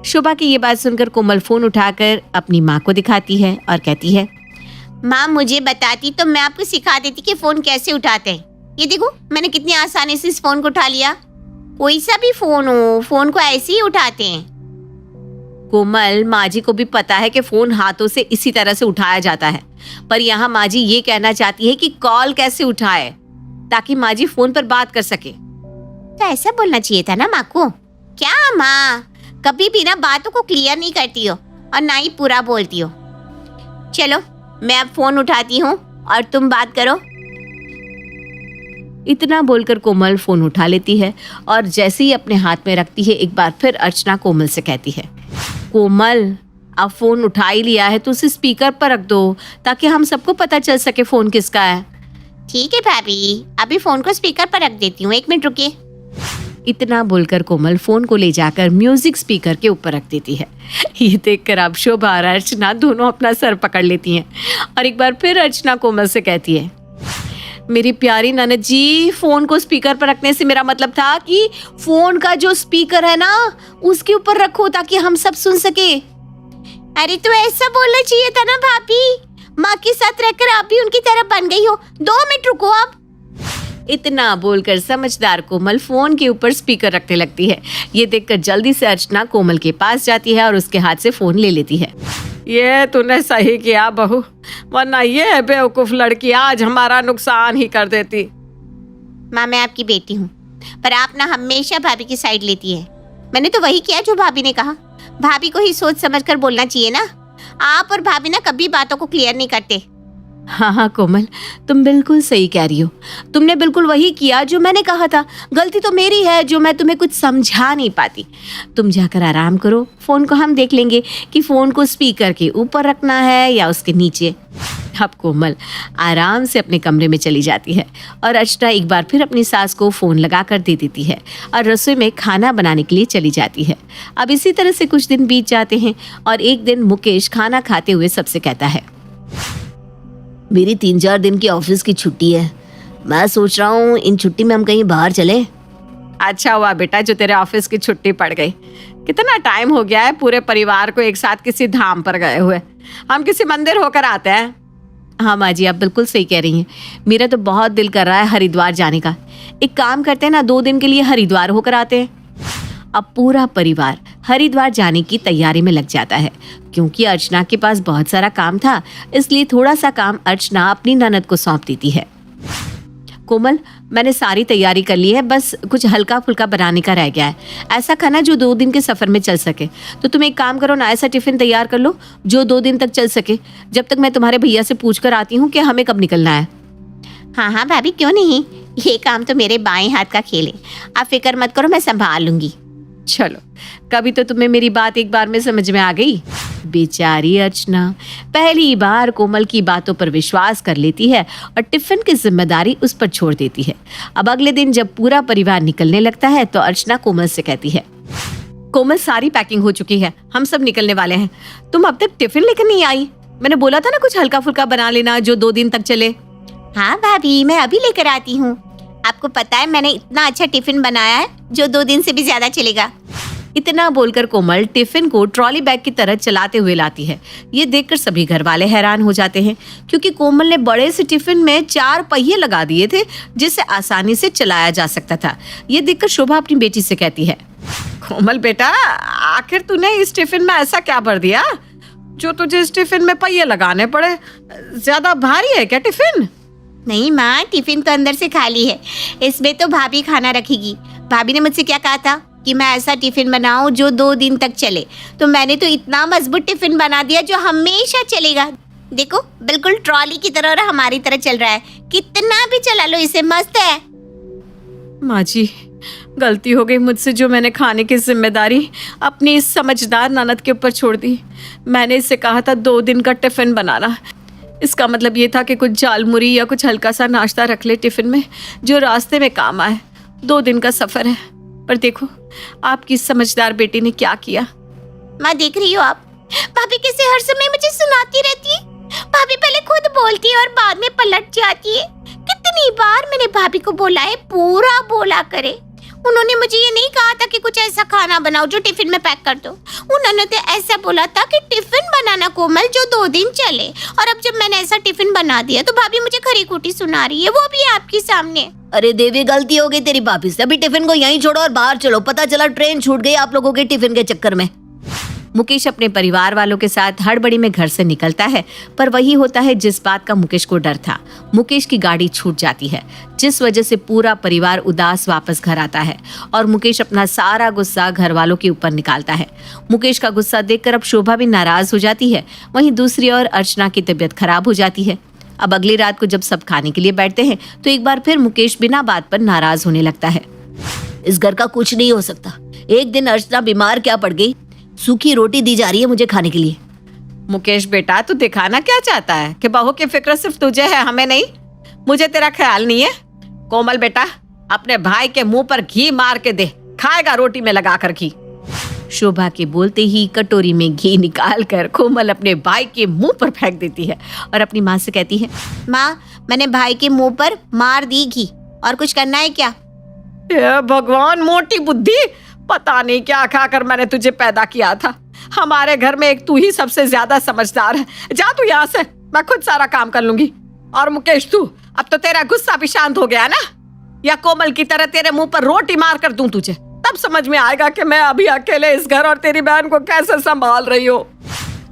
शोभा की ये बात सुनकर कोमल फोन उठाकर अपनी माँ को दिखाती है और कहती है, माँ मुझे बताती तो मैं आपको सिखा देती कि फोन कैसे उठाते हैं। ये देखो, मैंने कितनी आसानी से इस फोन को उठा लिया। कोई सा भी फोन हो, फोन को ऐसे ही उठाते हैं। कोमल, माँ जी को भी पता है कि फोन हाथों से इसी तरह से उठाया जाता है, पर यहाँ माँ जी ये कहना चाहती है कि कॉल कैसे उठाए ताकि माँ जी फोन पर बात कर सके। तो ऐसा बोलना चाहिए था ना माँ को क्या माँ, कभी भी ना बातों को क्लियर नहीं करती हो और ना ही पूरा बोलती हो। चलो मैं अब फोन उठाती हूँ और तुम बात करो। इतना बोलकर कोमल फोन उठा लेती है और जैसे ही अपने हाथ में रखती है एक बार फिर अर्चना कोमल से कहती है, कोमल अब फोन उठा ही लिया है तो उसे स्पीकर पर रख दो ताकि हम सबको पता चल सके फोन किसका है। ठीक है भाभी, अभी फोन को स्पीकर पर रख देती हूँ, 1 मिनट रुकिए। इतना बोलकर कोमल फोन को ले जाकर म्यूजिक स्पीकर के ऊपर रख देती है। ये देखकर अब शोभा और अर्चना दोनों अपना सर पकड़ लेती हैं और एक बार फिर अर्चना कोमल से कहती है, मेरी प्यारी ननद जी, फोन को स्पीकर पर रखने से मेरा मतलब था कि फोन का जो स्पीकर है ना उसके ऊपर रखो ताकि हम सब सुन सके। अरे तो ऐसा बोलना चाहिए था ना भाभी, माँ के साथ रहकर आप भी उनकी तरह बन गई हो। 2 मिनट रुको आप। इतना बोलकर समझदार कोमल फोन के ऊपर स्पीकर रखने लगती है। ये देखकर जल्दी से अर्चना कोमल के पास जाती है और उसके हाथ से फोन ले लेती है। ये तूने सही किया बहू, वरना ये बेवकूफ लड़की आज हमारा नुकसान ही कर देती। माँ मैं आपकी बेटी हूँ, पर आप ना हमेशा भाभी की साइड लेती है। मैंने तो वही किया जो भाभी ने कहा। भाभी को ही सोच समझ कर बोलना चाहिए ना। आप और भाभी ना कभी बातों को क्लियर नहीं करते। हाँ हाँ कोमल, तुम बिल्कुल सही कह रही हो। तुमने बिल्कुल वही किया जो मैंने कहा था। गलती तो मेरी है जो मैं तुम्हें कुछ समझा नहीं पाती। तुम जाकर आराम करो, फोन को हम देख लेंगे कि फोन को स्पीकर के ऊपर रखना है या उसके नीचे। अब कोमल आराम से अपने कमरे में चली जाती है और अर्चना एक बार फिर अपनी सास को फ़ोन लगा कर दे देती है और रसोई में खाना बनाने के लिए चली जाती है। अब इसी तरह से कुछ दिन बीत जाते हैं और एक दिन मुकेश खाना खाते हुए सबसे कहता है, मेरी 3-4 दिन की ऑफिस की छुट्टी है। मैं सोच रहा हूँ इन छुट्टी में हम कहीं बाहर चले। अच्छा हुआ बेटा जो तेरे ऑफिस की छुट्टी पड़ गई। कितना टाइम हो गया है पूरे परिवार को एक साथ किसी धाम पर गए हुए। हम किसी मंदिर होकर आते हैं। हाँ माँ जी, आप बिल्कुल सही कह रही हैं। मेरा तो बहुत दिल कर रहा है हरिद्वार जाने का। एक काम करते हैं ना, 2 दिन के लिए हरिद्वार होकर आते हैं। अब पूरा परिवार हरिद्वार जाने की तैयारी में लग जाता है। क्योंकि अर्चना के पास बहुत सारा काम था, इसलिए थोड़ा सा काम अर्चना अपनी ननद को सौंप देती है। कोमल, मैंने सारी तैयारी कर ली है, बस कुछ हल्का फुल्का बनाने का रह गया है। ऐसा खाना जो 2 दिन के सफ़र में चल सके। तो तुम एक काम करो ना, ऐसा टिफ़िन तैयार कर लो जो 2 दिन तक चल सके। जब तक मैं तुम्हारे भैया से पूछ कर आती हूँ कि हमें कब निकलना है। हाँ हाँ भाभी, क्यों नहीं, ये काम तो मेरे बाएं हाथ का खेल है। आप फिक्र मत करो, मैं संभाल लूंगी। चलो, कभी तो तुम्हें मेरी बात एक बार में समझ में आ गई। बेचारी अर्चना पहली बार कोमल की बातों पर विश्वास कर लेती है और टिफिन की जिम्मेदारी उस पर छोड़ देती है। अब अगले दिन जब पूरा परिवार निकलने लगता है तो अर्चना कोमल से कहती है, कोमल सारी पैकिंग हो चुकी है, हम सब निकलने वाले हैं। तुम अब तक टिफिन लेकर नहीं आई। मैंने बोला था ना कुछ हल्का फुल्का बना लेना जो 2 दिन तक चले। हाँ भाभी, मैं अभी लेकर आती हूँ। आपको पता है मैंने इतना अच्छा टिफिन बनाया है जो 2 दिन से भी ज्यादा चलेगा। इतना बोलकर कोमल टिफिन को ट्रॉली बैग की तरह चलाते हुए लाती है। ये देखकर सभी घर वाले हैरान हो जाते हैं क्योंकि कोमल ने बड़े से टिफिन में 4 पहिए लगा दिए थे जिसे आसानी से चलाया जा सकता था। ये देखकर शोभा अपनी बेटी से कहती है, कोमल बेटा, आखिर तूने इस टिफिन में ऐसा क्या भर दिया जो तुझे इस टिफिन में पहिए लगाने पड़े? ज्यादा भारी है क्या टिफिन? नहीं माँ, टिफिन तो अंदर से खाली है, इसमें तो भाभी खाना रखेगी। भाभी ने मुझसे क्या कहा था कि मैं ऐसा टिफिन बनाऊं जो 2 दिन तक चले, तो मैंने तो इतना मजबूत टिफिन बना दिया जो हमेशा चलेगा। देखो, बिल्कुल ट्रॉली की तरह और हमारी तरह चल रहा है। कितना भी चला लो इसे, मस्त है। माँ जी, गलती हो गई मुझसे जो मैंने खाने की जिम्मेदारी अपनी इस समझदार ननद के ऊपर छोड़ दी। मैंने इससे कहा था 2 दिन का टिफिन बनाना। इसका मतलब ये था कि कुछ झालमुरी या कुछ हल्का सा नाश्ता रख ले टिफिन में जो रास्ते में काम आए। 2 दिन का सफर है, पर देखो आपकी समझदार बेटी ने क्या किया। माँ देख रही हो आप, भाभी कैसे हर समय मुझे सुनाती रहती है। भाभी पहले खुद बोलती है और बाद में पलट जाती है। कितनी बार मैंने भाभी को बोला है पूरा बोला करे। उन्होंने मुझे ये नहीं कहा था कि कुछ ऐसा खाना बनाओ जो टिफिन में पैक कर दो। उन्होंने तो ऐसा बोला था कि टिफिन बनाना कोमल जो 2 दिन चले। और अब जब मैंने ऐसा टिफिन बना दिया तो भाभी मुझे खरी खोटी सुना रही है, वो भी आपके सामने। अरे देवी, गलती हो गई तेरी भाभी से। अभी टिफिन को यहीं छोड़ो और बाहर चलो। पता चला ट्रेन छूट गई आप लोगों के टिफिन के चक्कर में। मुकेश अपने परिवार वालों के साथ हड़बड़ी में घर से निकलता है, पर वही होता है जिस बात का मुकेश को डर था। मुकेश की गाड़ी छूट जाती है, जिस वजह से पूरा परिवार उदास वापस घर आता है और मुकेश अपना सारा गुस्सा घर वालों के ऊपर निकालता है। मुकेश का गुस्सा देखकर अब शोभा भी नाराज हो जाती है। वहीं दूसरी ओर अर्चना की तबीयत खराब हो जाती है। अब अगली रात को जब सब खाने के लिए बैठते हैं तो एक बार फिर मुकेश बिना बात पर नाराज होने लगता है। इस घर का कुछ नहीं हो सकता। एक दिन अर्चना बीमार क्या पड़ गई, सूखी रोटी दी जा रही है मुझे खाने के लिए। मुकेश बेटा, तू दिखाना क्या चाहता है कि बहू की फिक्र सिर्फ तुझे है, हमें नहीं? मुझे तेरा ख्याल नहीं है? कोमल बेटा, अपने भाई के मुंह पर घी मार के दे, खाएगा रोटी में लगाकर घी। शोभा के बोलते ही कटोरी में घी निकालकर कोमल अपने भाई के मुंह पर फेंक देती है और अपनी माँ से कहती है, माँ, मैंने भाई के मुंह पर मार दी घी, और कुछ करना है क्या? हे भगवान, मोटी बुद्धि, पता नहीं क्या खाकर मैंने तुझे पैदा किया था। हमारे घर में एक तू ही सबसे ज्यादा समझदार है। जा तू यहाँ से, मैं खुद सारा काम कर लूंगी। और मुकेश, तू अब तो तेरा गुस्सा भी शांत हो गया ना? या कोमल की तरह तेरे मुंह पर रोटी मार कर दूं तुझे? तब समझ में आएगा कि मैं अभी अकेले इस घर और तेरी बहन को कैसे संभाल रही हूँ।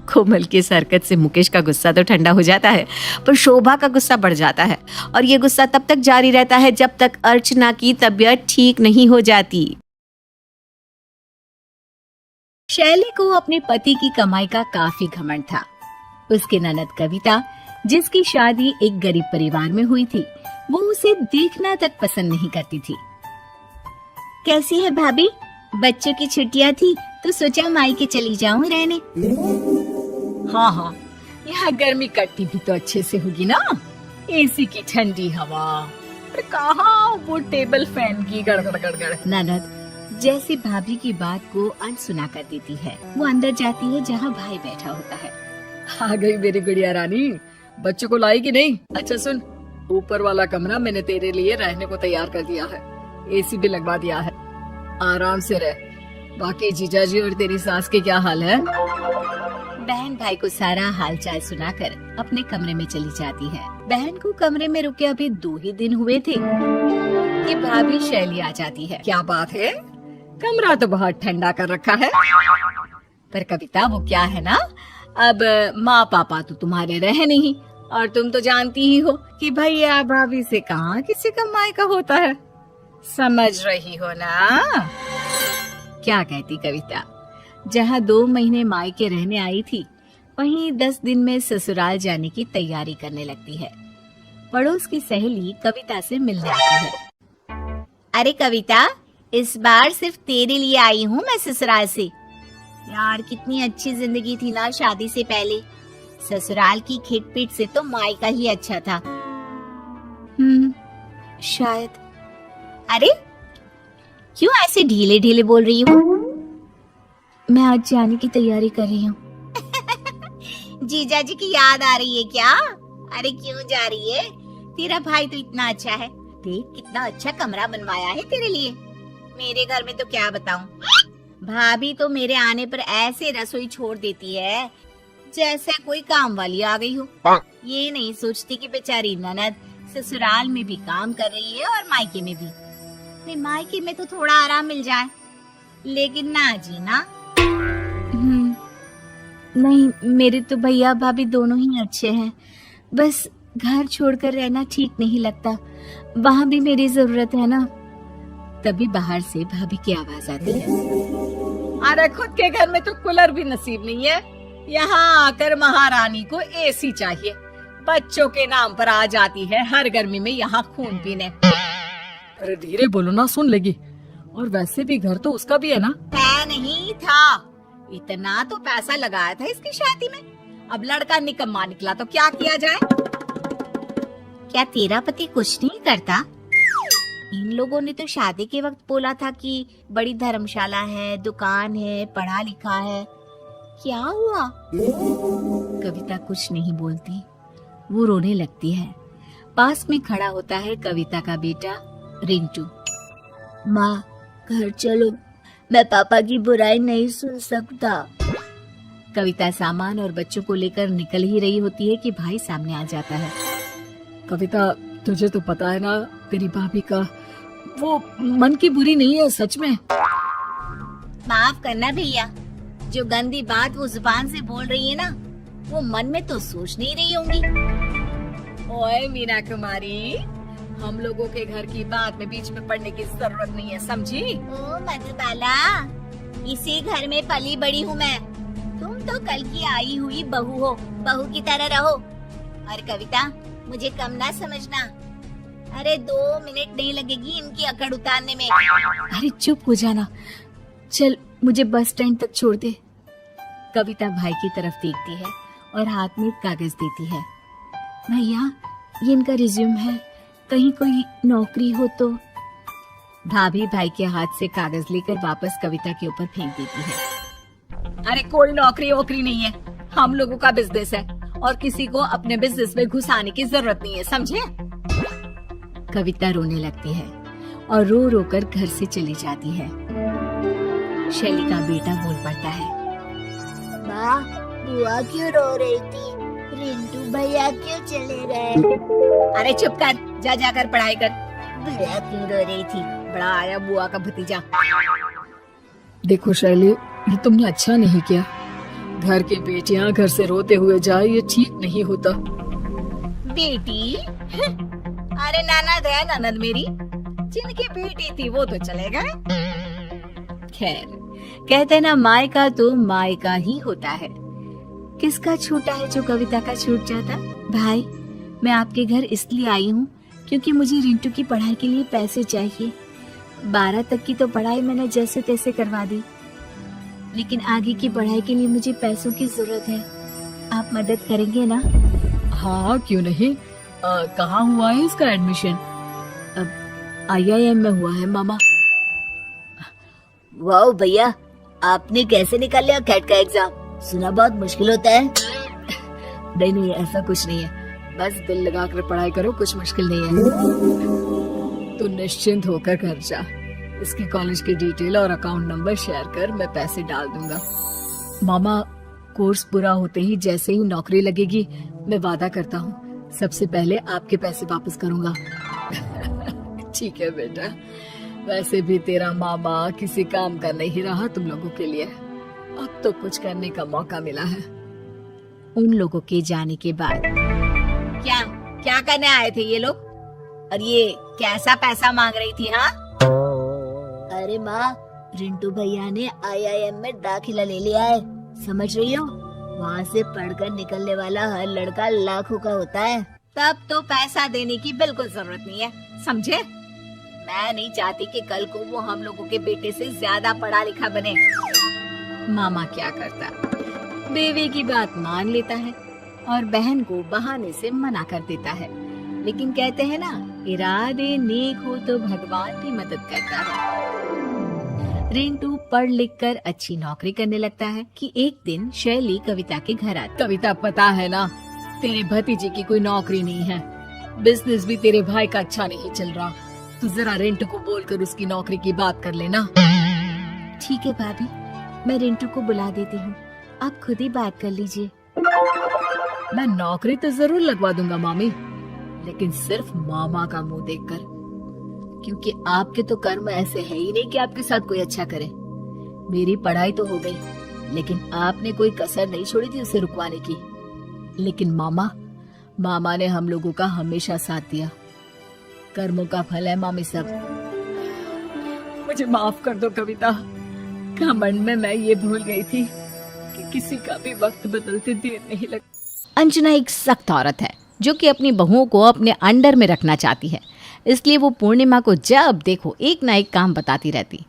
कोमल की इस हरकत से मुकेश का गुस्सा तो ठंडा हो जाता है, पर शोभा का गुस्सा बढ़ जाता है और ये गुस्सा तब तक जारी रहता है जब तक अर्चना की तबीयत ठीक नहीं हो जाती। शैली को अपने पति की कमाई का काफी घमंड था। उसकी ननद कविता, जिसकी शादी एक गरीब परिवार में हुई थी, वो उसे देखना तक पसंद नहीं करती थी। कैसी है भाभी? बच्चों की छुट्टियां थी तो सोचा मायके चली जाऊं रहने। हाँ, यहाँ गर्मी कटती भी तो अच्छे से होगी ना। एसी की ठंडी हवा, और कहाँ वो टेबल फैन की गड़गड़ गड़गड़। ननद जैसे भाभी की बात को अनसुना कर देती है। वो अंदर जाती है जहाँ भाई बैठा होता है। आ गई मेरी गुड़िया रानी, बच्चों को लाई कि नहीं? अच्छा सुन, ऊपर वाला कमरा मैंने तेरे लिए रहने को तैयार कर दिया है, एसी भी लगवा दिया है, आराम से रह। बाकी जीजाजी और तेरी सास के क्या हाल है? बहन भाई को सारा हालचाल सुनाकर अपने कमरे में चली जाती है। बहन को कमरे में रुके अभी 2 ही दिन हुए थे कि भाभी शैली आ जाती है। क्या बात है, कमरा तो बहुत ठंडा कर रखा है। पर कविता, वो क्या है ना, अब माँ पापा तो तुम्हारे रहे नहीं, और तुम तो जानती ही हो कि भैया भाभी से कहाँ किसी कमाई का होता है। समझ रही हो ना? क्या कहती कविता? जहाँ 2 महीने मायके रहने आई थी, वहीं 10 दिन में ससुराल जाने की तैयारी करने लगती है। पड़ोस की सहेली कविता से मिलने आती है। अरे कविता, इस बार सिर्फ तेरे लिए आई हूँ मैं ससुराल से। यार, कितनी अच्छी जिंदगी थी ना शादी से पहले। ससुराल की खिटपिट से तो मायका ही अच्छा था। शायद। अरे क्यों ऐसे ढीले ढीले बोल रही हो? मैं आज जाने की तैयारी कर रही हूँ। जीजा जी की याद आ रही है क्या? अरे क्यों जा रही है? तेरा भाई तो इतना अच्छा है। देख कितना अच्छा कमरा बनवाया है तेरे लिए। मेरे घर में तो क्या बताऊं, भाभी तो मेरे आने पर ऐसे रसोई छोड़ देती है जैसे कोई काम वाली आ गई हो। ये नहीं सोचती कि बेचारी ननद ससुराल में भी काम कर रही है और मायके में भी। मायके में तो थोड़ा आराम मिल जाए, लेकिन ना जी ना। नहीं, मेरे तो भैया भाभी दोनों ही अच्छे हैं, बस घर छोड़कर रहना ठीक नहीं लगता। वहाँ भी मेरी जरूरत है ना। तभी बाहर से भाभी की आवाज आती है। अरे खुद के घर में तो कूलर भी नसीब नहीं है, यहाँ आकर महारानी को एसी चाहिए। बच्चों के नाम पर आ जाती है हर गर्मी में यहाँ खून पीने। अरे धीरे बोलो ना, सुन लेगी। और वैसे भी घर तो उसका भी है ना। है नहीं था, इतना तो पैसा लगाया था इसकी शादी में। अब लड़का निकम्मा निकला तो क्या किया जाए? क्या तेरा पति कुछ नहीं करता? इन लोगों ने तो शादी के वक्त बोला था कि बड़ी धर्मशाला है, दुकान है, पढ़ा लिखा है। क्या हुआ? कविता कुछ नहीं बोलती, वो रोने लगती है। पास में खड़ा होता है कविता का बेटा रिंटू। माँ, घर चलो, मैं पापा की बुराई नहीं सुन सकता। कविता सामान और बच्चों को लेकर निकल ही रही होती है कि भाई सामने आ जाता है। कविता, तुझे तो पता है ना, तेरी भाभी का वो मन की बुरी नहीं है सच में। माफ करना भैया, जो गंदी बात वो जुबान से बोल रही है ना, वो मन में तो सोच नहीं रही होंगी। ओए मीना कुमारी, हम लोगों के घर की बात में बीच में पड़ने की जरूरत नहीं है, समझी? ओ मधुबाला, इसी घर में पली बड़ी हूँ मैं। तुम तो कल की आई हुई बहू हो, बहू की तरह रहो। और कविता, मुझे कम ना समझना। अरे 2 मिनट नहीं लगेगी इनकी अकड़ उतारने में। अरे चुप हो जाना, चल मुझे बस स्टैंड तक छोड़ दे। कविता भाई की तरफ देखती है और हाथ में कागज देती है। भैया, ये इनका रिज्यूम है, कहीं कोई नौकरी हो तो। भाभी भाई के हाथ से कागज लेकर वापस कविता के ऊपर फेंक देती है। अरे कोई नौकरी वोकरी नहीं है, हम लोगों का बिजनेस है और किसी को अपने बिजनेस में घुसाने की जरूरत नहीं है, समझे? कविता रोने लगती है और रो रो कर घर से चली जाती है। शैली का बेटा बोल पड़ता है। माँ, बुआ क्यों रो रही थी? रिंटू भैया क्यों चले गए? अरे चुप कर, जा जाकर पढ़ाई कर। भैया क्यों रो रही थी? बड़ा आया बुआ का भतीजा। देखो शैली, ये तुमने अच्छा नहीं किया। घर की बेटियां घर से रोते हुए जाए, ये ठीक नहीं होता। बेटी? अरे ननद है ननद मेरी, जिनकी बेटी थी वो तो चले गए। खैर, कहते ना मायका तो मायका ही होता है। किसका छूटा है जो कविता का छूट जाता? भाई, मैं आपके घर इसलिए आई हूँ क्योंकि मुझे रिंटू की पढ़ाई के लिए पैसे चाहिए। 12 तक की तो पढ़ाई मैंने जैसे तैसे करवा दी, लेकिन आगे की पढ़ाई के लिए मुझे पैसों की जरूरत है। आप मदद करेंगे ना? हाँ, क्यों नहीं। कहाँ हुआ है इसका एडमिशन? अब IIM में हुआ है मामा। वाह भैया, आपने कैसे निकाल लिया कैट का एग्जाम? सुना बहुत मुश्किल होता है। नहीं नहीं, ऐसा कुछ नहीं है, बस दिल लगा कर पढ़ाई करो, कुछ मुश्किल नहीं है। तो निश्चिंत होकर घर जा। इसकी कॉलेज की डिटेल और अकाउंट नंबर शेयर कर, मैं पैसे डाल दूंगा। मामा, कोर्स पूरा होते ही जैसे ही नौकरी लगेगी, मैं वादा करता हूँ सबसे पहले आपके पैसे वापस करूंगा। ठीक है बेटा, वैसे भी तेरा मामा किसी काम का नहीं रहा तुम लोगों के लिए। अब तो कुछ करने का मौका मिला है। उन लोगों के जाने के बाद क्या क्या करने आए थे ये लोग? और ये कैसा पैसा मांग रही थी? हाँ, अरे माँ, रिंटू भैया ने IIM में दाखिला ले लिया है, समझ रही हो? वहाँ से पढ़कर निकलने वाला हर लड़का लाखों का होता है। तब तो पैसा देने की बिल्कुल जरूरत नहीं है, समझे? मैं नहीं चाहती कि कल को वो हम लोगों के बेटे से ज्यादा पढ़ा लिखा बने। मामा क्या करता, बीवी की बात मान लेता है और बहन को बहाने से मना कर देता है। लेकिन कहते हैं ना, इरादे नेक हो तो भगवान भी मदद करता है। रिंटू पढ़ लिख कर अच्छी नौकरी करने लगता है कि एक दिन शैली कविता के घर आती। कविता, पता है ना, तेरे भतीजे की कोई नौकरी नहीं है, बिजनेस भी तेरे भाई का अच्छा नहीं चल रहा। तू जरा रिंटू को बोलकर उसकी नौकरी की बात कर लेना। ठीक है भाभी, मैं रिंटू को बुला देती हूँ, आप खुद ही बात कर लीजिए। मैं नौकरी तो जरूर लगवा दूंगा मामी, लेकिन सिर्फ मामा का मुंह देखकर, क्योंकि आपके तो कर्म ऐसे है ही नहीं कि आपके साथ कोई अच्छा करे। मेरी पढ़ाई तो हो गई, लेकिन आपने कोई कसर नहीं छोड़ी थी उसे रुकवाने की। लेकिन मामा ने हम लोगों का हमेशा साथ दिया। कर्मों का फल है मामी सब। मुझे माफ कर दो कविता, घमंड में मैं ये भूल गई थी कि किसी का भी वक्त बदलते देर नहीं लगता। अंजना एक सख्त औरत है जो कि अपनी बहुओं को अपने अंडर में रखना चाहती है, इसलिए वो पूर्णिमा को जब देखो एक ना एक काम बताती रहती।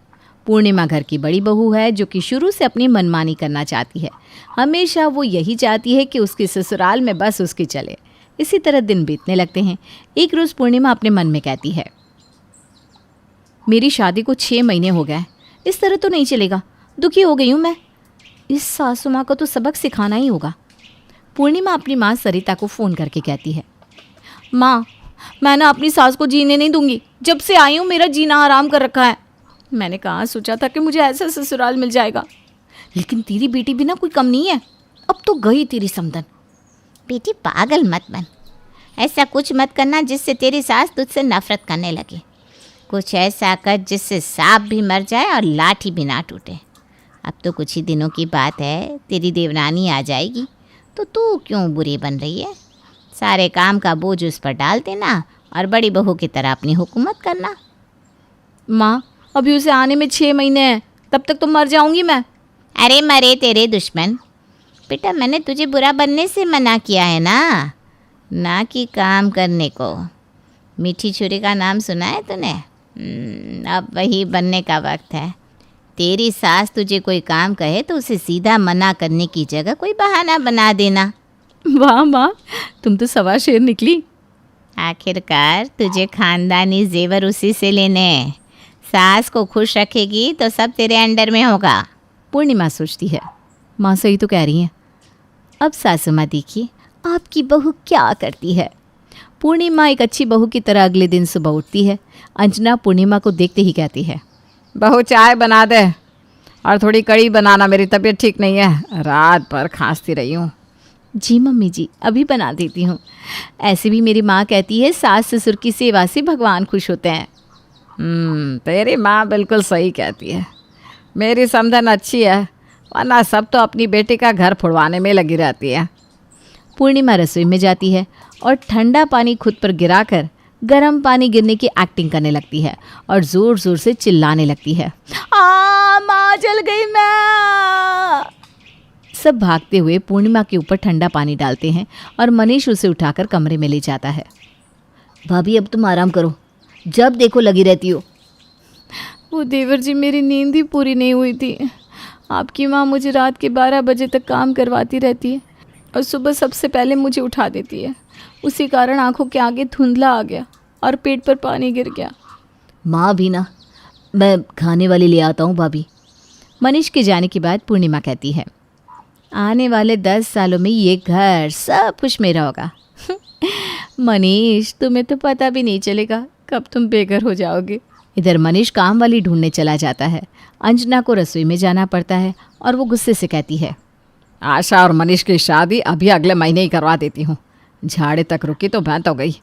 पूर्णिमा घर की बड़ी बहू है जो कि शुरू से अपनी मनमानी करना चाहती है। हमेशा वो यही चाहती है कि उसके ससुराल में बस उसकी चले। इसी तरह दिन बीतने लगते हैं। एक रोज़ पूर्णिमा अपने मन में कहती है, मेरी शादी को 6 महीने हो गए, इस तरह तो नहीं चलेगा, दुखी हो गई हूँ मैं। इस सासू माँ को तो सबक सिखाना ही होगा। पूर्णिमा अपनी माँ सरिता को फ़ोन करके कहती है, माँ, मैं ना अपनी सास को जीने नहीं दूंगी, जब से आई हूँ मेरा जीना आराम कर रखा है। मैंने कहाँ सोचा था कि मुझे ऐसा ससुराल मिल जाएगा, लेकिन तेरी बेटी भी ना कोई कम नहीं है, अब तो गई तेरी समधन। बेटी पागल मत बन, ऐसा कुछ मत करना जिससे तेरी सास तुझसे नफरत करने लगे। कुछ ऐसा कर जिससे सांप भी मर जाए और लाठी भी ना टूटे। अब तो कुछ ही दिनों की बात है, तेरी देवरानी आ जाएगी तो तू क्यों बुरी बन रही है? सारे काम का बोझ उस पर डाल देना और बड़ी बहू की तरह अपनी हुकूमत करना। माँ, अभी उसे आने में 6 महीने हैं, तब तक तो मर जाऊंगी मैं। अरे मरे तेरे दुश्मन। बेटा मैंने तुझे बुरा बनने से मना किया है ना कि काम करने को। मीठी छुरी का नाम सुना है तूने? अब वही बनने का वक्त है। तेरी सास तुझे कोई काम कहे तो उसे सीधा मना करने की जगह कोई बहाना बना देना। वाह माँ, तुम तो सवा शेर निकली। आखिरकार तुझे खानदानी जेवर उसी से लेने हैं। सास को खुश रखेगी तो सब तेरे अंडर में होगा। पूर्णिमा सोचती है, माँ सही तो कह रही हैं। अब सासू माँ देखिए आपकी बहू क्या करती है। पूर्णिमा एक अच्छी बहू की तरह अगले दिन सुबह उठती है। अंजना पूर्णिमा को देखते ही कहती है, बहू चाय बना दे और थोड़ी कड़ी बनाना, मेरी तबीयत ठीक नहीं है, रात भर खांसती रही हूँ। जी मम्मी जी, अभी बना देती हूँ। ऐसे भी मेरी माँ कहती है सास ससुर की सेवा से भगवान खुश होते हैं। तेरी माँ बिल्कुल सही कहती है। मेरी समधन अच्छी है, वरना सब तो अपनी बेटी का घर फुड़वाने में लगी रहती है। पूर्णिमा रसोई में जाती है और ठंडा पानी खुद पर गिराकर गर्म पानी गिरने की एक्टिंग करने लगती है और ज़ोर ज़ोर से चिल्लाने लगती है, माँ जल गई मैं। सब भागते हुए पूर्णिमा के ऊपर ठंडा पानी डालते हैं और मनीष उसे उठाकर कमरे में ले जाता है। भाभी अब तुम आराम करो, जब देखो लगी रहती हो। वो देवर जी, मेरी नींद ही पूरी नहीं हुई थी। आपकी माँ मुझे रात के 12 बजे तक काम करवाती रहती है और सुबह सबसे पहले मुझे उठा देती है। उसी कारण आंखों के आगे धुंधला आ गया और पेट पर पानी गिर गया। माँ भी ना, मैं खाने वाली ले आता हूँ भाभी। मनीष के जाने के बाद पूर्णिमा कहती है, आने वाले 10 सालों में ये घर सब कुछ मेरा होगा। मनीष, तुम्हें तो पता भी नहीं चलेगा कब तुम बेघर हो जाओगे। इधर मनीष काम वाली ढूंढने चला जाता है। अंजना को रसोई में जाना पड़ता है और वो गुस्से से कहती है, आशा और मनीष की शादी अभी अगले महीने ही करवा देती हूँ। झाड़े तक रुकी तो मैं तो गई।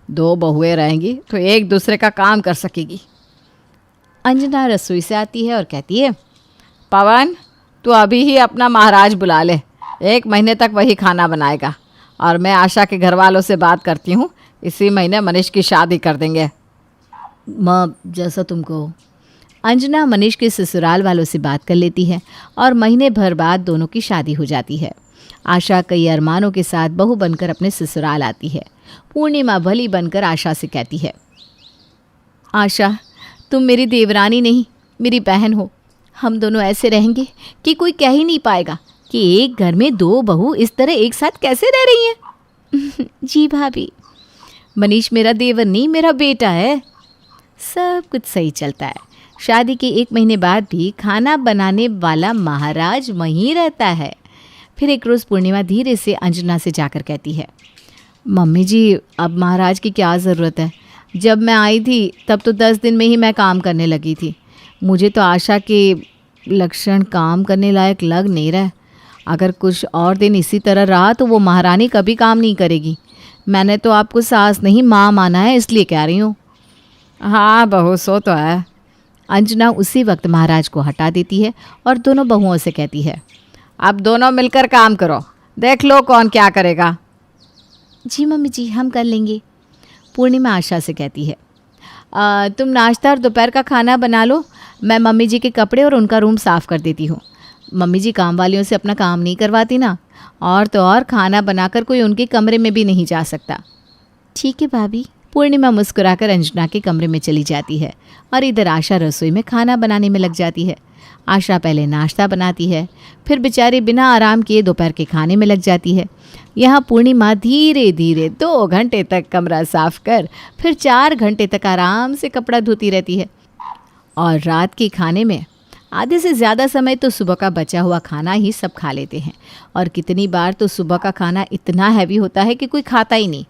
2 बहुएं रहेंगी तो एक दूसरे का काम कर सकेगी। अंजना रसोई से आती है और कहती है, पवन, तू अभी ही अपना महाराज बुला ले। 1 महीने तक वही खाना बनाएगा और मैं आशा के घर वालों से बात करती हूँ, इसी महीने मनीष की शादी कर देंगे। माँ जैसा तुम कहो। अंजना मनीष के ससुराल वालों से बात कर लेती है और महीने भर बाद दोनों की शादी हो जाती है। आशा कई अरमानों के साथ बहू बनकर अपने ससुराल आती है। पूर्णिमा भली बनकर आशा से कहती है, आशा, तुम मेरी देवरानी नहीं, मेरी बहन हो। हम दोनों ऐसे रहेंगे कि कोई कह ही नहीं पाएगा कि एक घर में 2 बहू इस तरह एक साथ कैसे रह रही हैं। जी भाभी, मनीष मेरा देवर नहीं, मेरा बेटा है। सब कुछ सही चलता है। शादी के 1 महीने बाद भी खाना बनाने वाला महाराज वहीं रहता है। फिर एक रोज़ पूर्णिमा धीरे से अंजना से जाकर कहती है, मम्मी जी, अब महाराज की क्या ज़रूरत है। जब मैं आई थी तब तो 10 दिन में ही मैं काम करने लगी थी। मुझे तो आशा के लक्षण काम करने लायक लग नहीं रहा। अगर कुछ और दिन इसी तरह रहा तो वो महारानी कभी काम नहीं करेगी। मैंने तो आपको सास नहीं माँ माना है, इसलिए कह रही हूँ। हाँ बहू, सो तो है। अंजना उसी वक्त महाराज को हटा देती है और दोनों बहुओं से कहती है, अब दोनों मिलकर काम करो, देख लो कौन क्या करेगा। जी मम्मी जी, हम कर लेंगे। पूर्णिमा आशा से कहती है, तुम नाश्ता और दोपहर का खाना बना लो, मैं मम्मी जी के कपड़े और उनका रूम साफ़ कर देती हूँ। मम्मी जी काम वालियों से अपना काम नहीं करवाती ना, और तो और खाना बनाकर कोई उनके कमरे में भी नहीं जा सकता। ठीक है भाभी। पूर्णिमा मुस्कुराकर अंजना के कमरे में चली जाती है और इधर आशा रसोई में खाना बनाने में लग जाती है। आशा पहले नाश्ता बनाती है, फिर बेचारी बिना आराम किए दोपहर के खाने में लग जाती है। यहाँ पूर्णिमा धीरे धीरे 2 घंटे तक कमरा साफ कर फिर 4 घंटे तक आराम से कपड़ा धोती रहती है। और रात के खाने में आधे से ज़्यादा समय तो सुबह का बचा हुआ खाना ही सब खा लेते हैं, और कितनी बार तो सुबह का खाना इतना हैवी होता है कि कोई खाता ही नहीं।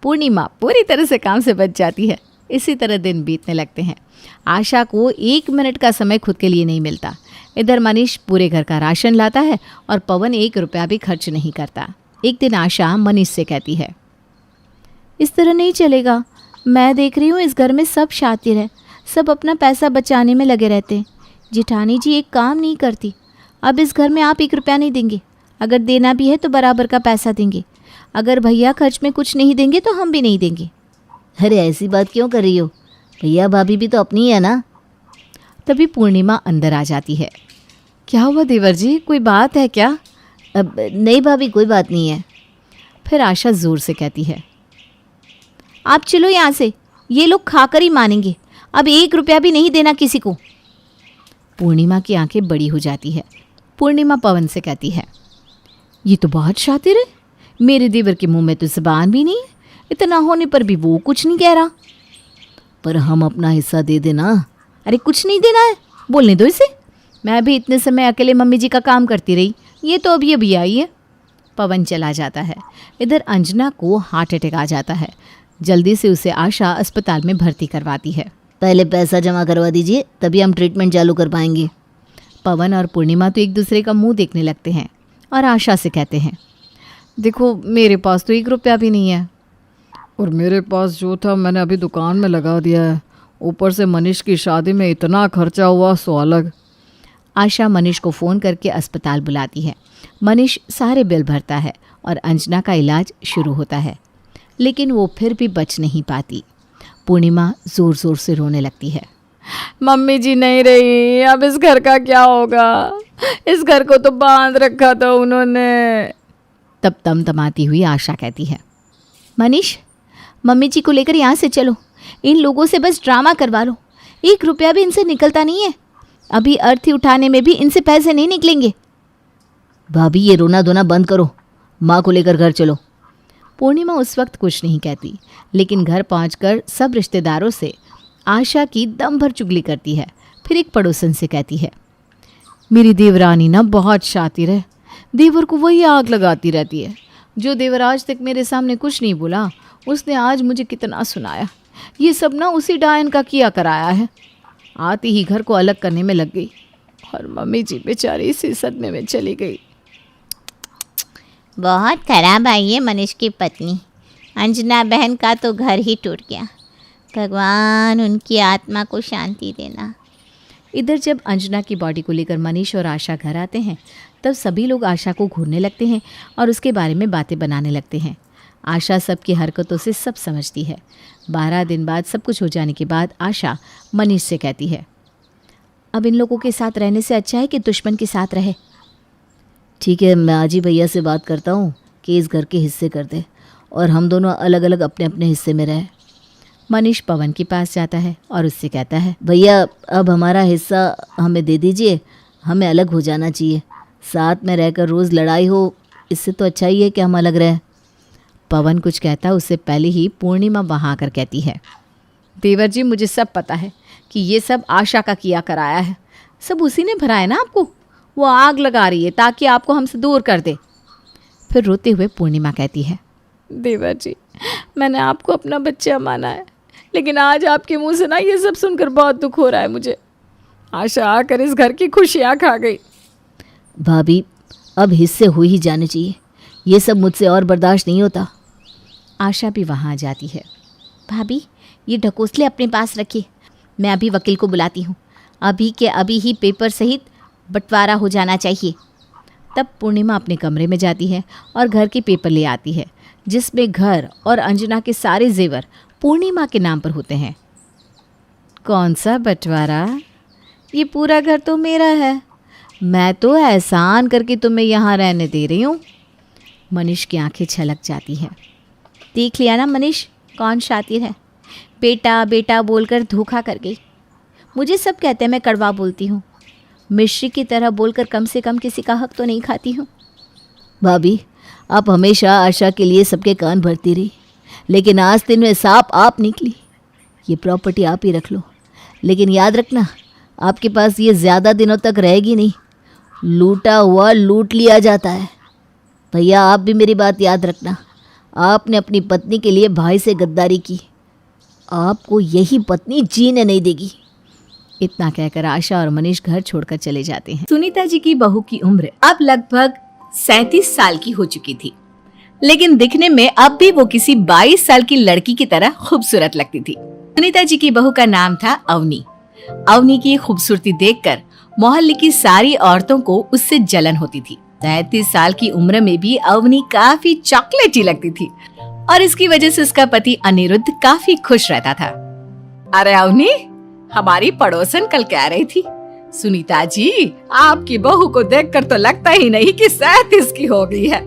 पूर्णिमा पूरी तरह से काम से बच जाती है। इसी तरह दिन बीतने लगते हैं। आशा को 1 मिनट का समय खुद के लिए नहीं मिलता। इधर मनीष पूरे घर का राशन लाता है और पवन 1 रुपया भी खर्च नहीं करता। एक दिन आशा मनीष से कहती है, इस तरह नहीं चलेगा। मैं देख रही हूँ इस घर में सब शातिर है, सब अपना पैसा बचाने में लगे रहते हैं। जिठानी जी एक काम नहीं करती, अब इस घर में आप 1 रुपया नहीं देंगे, अगर देना भी है तो बराबर का पैसा देंगे। अगर भैया खर्च में कुछ नहीं देंगे तो हम भी नहीं देंगे। अरे ऐसी बात क्यों कर रही हो, भैया भाभी भी तो अपनी है ना। तभी पूर्णिमा अंदर आ जाती है। क्या हुआ देवर जी, कोई बात है क्या? अब नहीं भाभी, कोई बात नहीं है। फिर आशा जोर से कहती है, आप चलो यहाँ से, ये लोग खाकर ही मानेंगे। अब 1 रुपया भी नहीं देना किसी को। पूर्णिमा की आंखें बड़ी हो जाती है। पूर्णिमा पवन से कहती है, ये तो बहुत शातिर है, मेरे देवर के मुंह में तो जुबान भी नहीं है, इतना होने पर भी वो कुछ नहीं कह रहा। पर हम अपना हिस्सा दे देना। अरे कुछ नहीं देना है, बोलने दो इसे। मैं भी इतने समय अकेले मम्मी जी का काम करती रही, ये तो अभी आई है। पवन चला जाता है। इधर अंजना को हार्ट अटैक आ जाता है। जल्दी से उसे आशा अस्पताल में भर्ती करवाती है। पहले पैसा जमा करवा दीजिए, तभी हम ट्रीटमेंट चालू कर पाएंगे। पवन और पूर्णिमा तो एक दूसरे का मुंह देखने लगते हैं और आशा से कहते हैं, देखो मेरे पास तो 1 रुपया भी नहीं है, और मेरे पास जो था मैंने अभी दुकान में लगा दिया है। ऊपर से मनीष की शादी में इतना खर्चा हुआ सो अलग। आशा मनीष को फ़ोन करके अस्पताल बुलाती है। मनीष सारे बिल भरता है और अंजना का इलाज शुरू होता है, लेकिन वो फिर भी बच नहीं पाती। पूर्णिमा ज़ोर ज़ोर से रोने लगती है। मम्मी जी नहीं रही, अब इस घर का क्या होगा? इस घर को तो बांध रखा था उन्होंने। तब तमतमाती हुई आशा कहती है, मनीष मम्मी जी को लेकर यहाँ से चलो, इन लोगों से बस ड्रामा करवा लो, 1 रुपया भी इनसे निकलता नहीं है। अभी अर्थी उठाने में भी इनसे पैसे नहीं निकलेंगे। भाभी ये रोना धोना बंद करो, माँ को लेकर घर चलो। पूर्णिमा उस वक्त कुछ नहीं कहती, लेकिन घर पहुंचकर सब रिश्तेदारों से आशा की दम भर चुगली करती है। फिर एक पड़ोसन से कहती है, मेरी देवरानी ना बहुत शातिर है, देवर को वही आग लगाती रहती है। जो देवर आज तक मेरे सामने कुछ नहीं बोला, उसने आज मुझे कितना सुनाया। ये सब ना उसी डायन का किया कराया है। आती ही घर को अलग करने में लग गई और मम्मी जी बेचारी इसी सदमे में चली गई। बहुत खराब आई है मनीष की पत्नी। अंजना बहन का तो घर ही टूट गया। भगवान उनकी आत्मा को शांति देना। इधर जब अंजना की बॉडी को लेकर मनीष और आशा घर आते हैं, तब सभी लोग आशा को घूरने लगते हैं और उसके बारे में बातें बनाने लगते हैं। आशा सबकी हरकतों से सब समझती है। 12 दिन बाद सब कुछ हो जाने के बाद आशा मनीष से कहती है, अब इन लोगों के साथ रहने से अच्छा है कि दुश्मन के साथ रहे। ठीक है, मैं आज ही भैया से बात करता हूँ कि इस घर के हिस्से कर दे और हम दोनों अलग अलग अपने अपने हिस्से में रहें। मनीष पवन के पास जाता है और उससे कहता है, भैया अब हमारा हिस्सा हमें दे दीजिए, हमें अलग हो जाना चाहिए। साथ में रहकर रोज़ लड़ाई हो, इससे तो अच्छा ही है कि हम अलग रहें। पवन कुछ कहता उससे पहले ही पूर्णिमा वहाँ आकर कहती है, देवर जी मुझे सब पता है कि ये सब आशा का किया कराया है। सब उसी ने भरा है ना आपको। वो आग लगा रही है ताकि आपको हमसे दूर कर दे। फिर रोते हुए पूर्णिमा कहती है, देवर जी मैंने आपको अपना बच्चा माना है, लेकिन आज आपके मुंह से ना ये सब सुनकर बहुत दुख हो रहा है मुझे। आशा आकर इस घर की खुशियाँ खा गई। भाभी अब हिस्से हो ही जाने चाहिए, ये सब मुझसे और बर्दाश्त नहीं होता। आशा भी वहाँ आ जाती है। भाभी ये ढकोसले अपने पास रखिए, मैं अभी वकील को बुलाती हूँ। अभी के अभी ही पेपर सहित बंटवारा हो जाना चाहिए। तब पूर्णिमा अपने कमरे में जाती है और घर के पेपर ले आती है, जिसमें घर और अंजना के सारे जेवर पूर्णिमा के नाम पर होते हैं। कौन सा बंटवारा? ये पूरा घर तो मेरा है, मैं तो एहसान करके तुम्हें यहाँ रहने दे रही हूँ। मनीष की आंखें छलक जाती हैं। देख लिया ना मनीष कौन शातिर है। बेटा बेटा बोलकर धोखा कर गई। मुझे सब कहते हैं मैं कड़वा बोलती हूँ, मिश्री की तरह बोलकर कम से कम किसी का हक तो नहीं खाती हूँ। भाभी आप हमेशा आशा के लिए सबके कान भरती रही, लेकिन आज दिन में सांप आप निकली। ये प्रॉपर्टी आप ही रख लो, लेकिन याद रखना आपके पास ये ज़्यादा दिनों तक रहेगी नहीं। लूटा हुआ लूट लिया जाता है। भैया आप भी मेरी बात याद रखना। आपने अपनी पत्नी के लिए भाई से गद्दारी की, आपको यही पत्नी जीने नहीं देगी। इतना कहकर आशा और मनीष घर छोड़कर चले जाते हैं। सुनीता जी की बहू की उम्र अब लगभग 37 साल की हो चुकी थी, लेकिन दिखने में अब भी वो किसी 22 साल की लड़की की तरह खूबसूरत लगती थी। सुनीता जी की बहू का नाम था अवनी। अवनी की खूबसूरती देखकर मोहल्ले की सारी औरतों को उससे जलन होती थी। 33 साल की उम्र में भी अवनी काफी चॉकलेटी लगती थी और इसकी वजह से उसका पति अनिरुद्ध काफी खुश रहता था। अरे अवनी, हमारी पड़ोसन कल कह रही थी, सुनीता जी आपकी बहू को देखकर तो लगता ही नहीं कि 37 की हो गई है।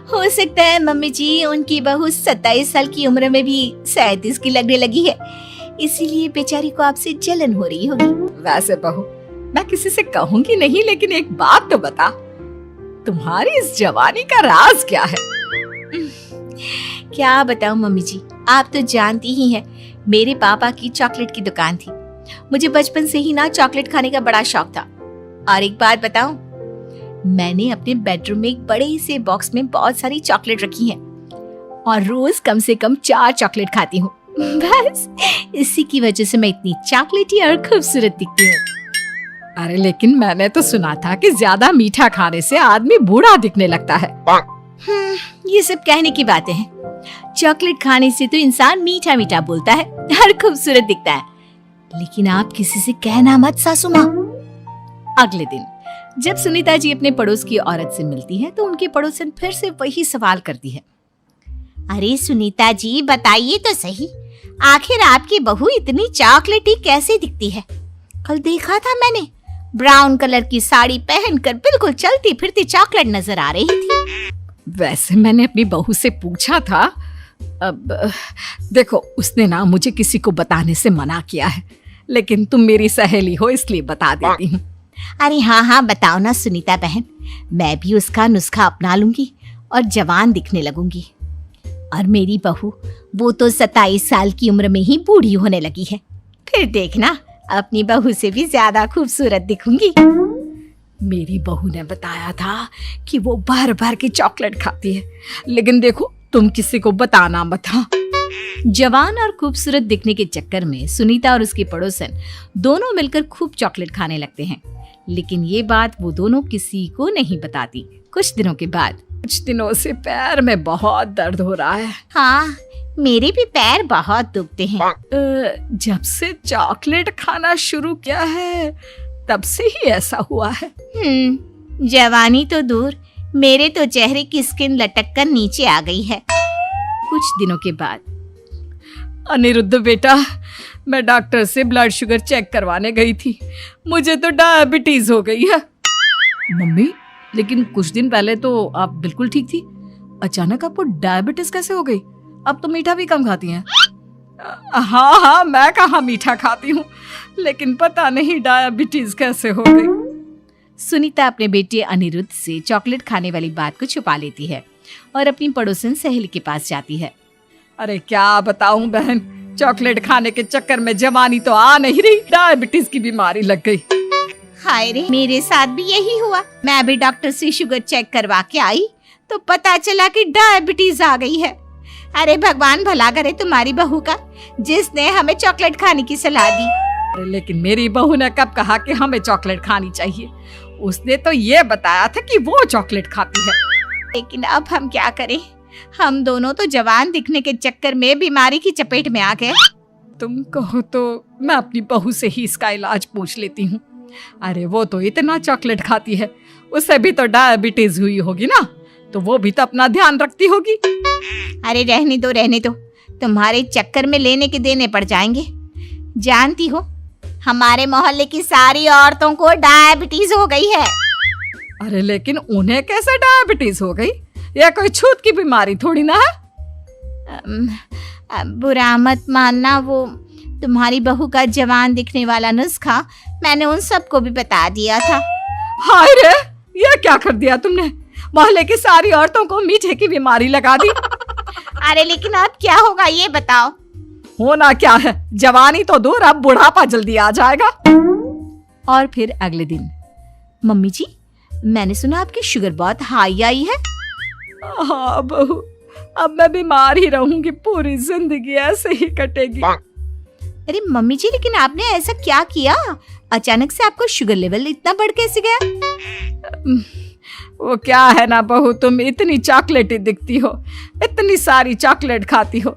हो सकता है मम्मी जी उनकी बहू 27 साल की उम्र में भी 37 की लगने लगी है, इसीलिए बेचारी को आपसे जलन हो रही होगी। वैसे बहू मैं किसी से कहूंगी नहीं, लेकिन एक बात तो बता, तुम्हारी इस जवानी का राज क्या है? क्या बताऊं मम्मी जी, आप तो जानती ही हैं, मेरे पापा की चॉकलेट की दुकान थी। मुझे बचपन से ही ना चॉकलेट खाने का बड़ा शौक था। और एक बात बताऊं, मैंने अपने बेडरूम में एक बड़े से बॉक्स में बहुत सारी चॉकलेट रखी हैं और रोज कम से कम 4 चॉकलेट खाती हूँ। बस इसी की वजह से मैं इतनी चॉकलेटी और खूबसूरत दिखती हूँ। अरे लेकिन मैंने तो सुना था कि ज्यादा मीठा खाने से आदमी बूढ़ा दिखने लगता है। ये सब कहने की बातें हैं। चॉकलेट खाने से तो इंसान मीठा मीठा बोलता है और खूबसूरत दिखता है, लेकिन आप किसी से कहना मत सासू माँ। अगले दिन जब सुनीता जी अपने पड़ोस की औरत से मिलती है तो उनकी पड़ोसन फिर से वही सवाल करती है। अरे सुनीता जी बताइए तो सही, आखिर आपकी बहू इतनी चॉकलेटी कैसे दिखती है? कल देखा था मैंने, ब्राउन कलर की साड़ी पहनकर बिल्कुल चलती फिरती चॉकलेट नजर आ रही थी। वैसे मैंने अपनी बहू से पूछा था, अब देखो उसने ना मुझे किसी को बताने से मना किया है, लेकिन तुम मेरी सहेली हो इसलिए बता देती हूँ। अरे हाँ हाँ बताओ ना सुनीता बहन, मैं भी उसका नुस्खा अपना लूंगी और जवान दिखने लगूंगी। और मेरी बहू वो तो 27 साल की उम्र में ही बूढ़ी होने लगी है, फिर देखना अपनी बहू से भी ज्यादा खूबसूरत दिखूंगी। मेरी बहू ने बताया था कि वो भर भर के चॉकलेट खाती है, लेकिन देखो तुम किसी को बताना मत। हाँ, जवान और खूबसूरत दिखने के चक्कर में सुनीता और उसकी पड़ोसन दोनों मिलकर खूब चॉकलेट खाने लगते हैं, लेकिन ये बात वो दोनों किसी को नहीं बताती। कुछ दिनों के बाद, कुछ दिनों से पैर में बहुत दर्द हो रहा है। हाँ मेरे भी पैर बहुत दुखते हैं। जब से चॉकलेट खाना शुरू किया है तब से ही ऐसा हुआ है। जवानी तो दूर, मेरे तो चेहरे की स्किन लटक कर नीचे आ गई है। कुछ दिनों के बाद, अनिरुद्ध बेटा, मैं डॉक्टर से ब्लड शुगर चेक करवाने गई थी, मुझे तो डायबिटीज हो गई है। मम्मी, लेकिन कुछ दिन पहले तो आप बिल्कुल ठीक थी, अचानक आपको डायबिटीज कैसे हो गई? अब तो मीठा भी कम खाती हैं। हाँ हाँ, मैं कहाँ मीठा खाती हूँ, लेकिन पता नहीं डायबिटीज कैसे हो गई। सुनीता अपने बेटे अनिरुद्ध से चॉकलेट खाने वाली बात को छुपा लेती है और अपनी पड़ोसन सहेली के पास जाती है। अरे क्या बताऊं बहन, चॉकलेट खाने के चक्कर में जवानी तो आ नहीं रही, डायबिटीज की बीमारी लग गई। हाय रे, मेरे साथ भी यही हुआ। मैं भी डॉक्टर से शुगर चेक करवा के आई तो पता चला कि डायबिटीज आ गई है। अरे भगवान भला करे तुम्हारी बहू का, जिसने हमें चॉकलेट खाने की सलाह दी। अरे लेकिन मेरी बहू ने कब कहा कि हमें चॉकलेट खानी चाहिए? उसने तो ये बताया था कि वो चॉकलेट खाती है। लेकिन अब हम क्या करें, हम दोनों तो जवान दिखने के चक्कर में बीमारी की चपेट में आ गए। तुम कहो तो मैं अपनी बहू से ही इसका इलाज पूछ लेती हूँ। अरे वो तो इतना चॉकलेट खाती है, उसे भी तो डायबिटीज हुई होगी ना, तो वो भी तो अपना ध्यान रखती होगी। अरे रहने दो, तुम्हारे चक्कर में लेने के देने पड़ जाएंगे। जानती हो, हमारे मोहल्ले की सारी औरतों को डायबिटीज हो गई है। अरे लेकिन उन्हें कैसे डायबिटीज हो गई? यह कोई छूत की बीमारी थोड़ी ना है। बुरा मत मानना, वो तुम्हारी बहू का जवान दिखने वाला नुस्खा मैंने उन सबको भी बता दिया था। हाय रे, ये क्या कर दिया तुमने? मोहल्ले की सारी औरतों को मीठे की बीमारी लगा दी। अरे लेकिन अब क्या होगा ये बताओ। होना क्या है, जवानी तो दूर, अब बुढ़ापा जल्दी आ जाएगा। और फिर अगले दिन, मम्मी जी मैंने सुना आपकी शुगर बहुत हाई आई है। हाँ बहू, अब मैं बीमार ही रहूंगी, पूरी जिंदगी ऐसे ही कटेगी। अरे मम्मी जी, लेकिन आपने ऐसा क्या किया? अचानक से आपका शुगर लेवल इतना बढ़ कैसे गया? वो क्या है ना बहू, तुम इतनी चॉकलेटी दिखती हो, इतनी सारी चॉकलेट खाती हो,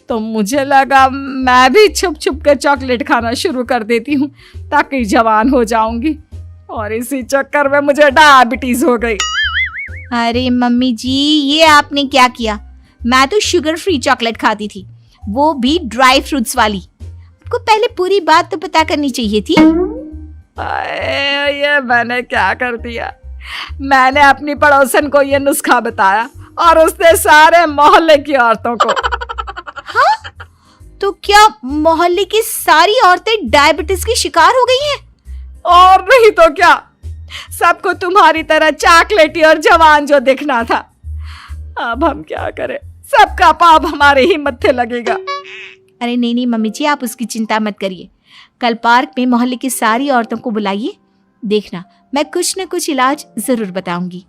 तो मुझे लगा मैं भी छुप छुप कर चॉकलेट खाना शुरू कर देती हूँ ताकि जवान हो जाऊंगी, और इसी चक्कर में मुझे डायबिटीज हो गई। अरे मम्मी जी, ये आपने क्या किया? मैं तो शुगर फ्री चॉकलेट खाती थी, वो भी ड्राई फ्रूट्स वाली। आपको पहले पूरी बात तो पता करनी चाहिए थी। ये मैंने क्या कर दिया? मैंने अपनी पड़ोसन को ये नुस्खा बताया और उसने सारे मोहल्ले की औरतों को। तो क्या मोहल्ले की सारी औरतें डायबिटीज की शिकार हो गई हैं? और नहीं तो क्या, सबको तुम्हारी तरह चॉकलेटी और जवान जो दिखना था। अब हम क्या करें, सबका पाप हमारे ही मत्थे लगेगा। अरे नहीं नहीं मम्मी जी, आप उसकी चिंता मत करिए। कल पार्क में मोहल्ले की सारी औरतों को बुलाइए, देखना मैं कुछ न कुछ इलाज जरूर बताऊंगी।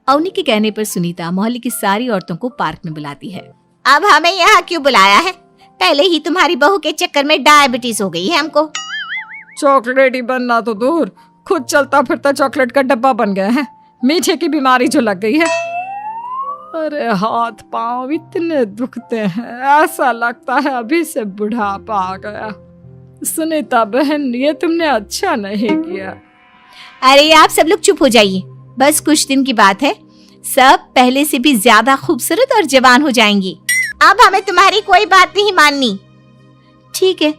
अवनी के कहने पर सुनीता मोहल्ले की सारी औरतों को पार्क में बुलाती है। अब हमें यहाँ क्यों बुलाया है? पहले ही तुम्हारी बहू के चक्कर में डायबिटीज हो गई है हमको। चॉकलेट ही बनना तो दूर, खुद चलता फिरता चॉकलेट का डब्बा बन गया है। मीठे की बीमारी जो लग गई है। अरे हाथ पांव इतने दुखते हैं, ऐसा लगता है अभी से बुढ़ापा आ गया। सुनीता बहन, ये तुमने अच्छा नहीं किया। अरे आप सब लोग चुप हो जाइए, बस कुछ दिन की बात है, सब पहले से भी ज्यादा खूबसूरत और जवान हो जाएंगी। अब हमें तुम्हारी कोई बात नहीं माननी। ठीक है,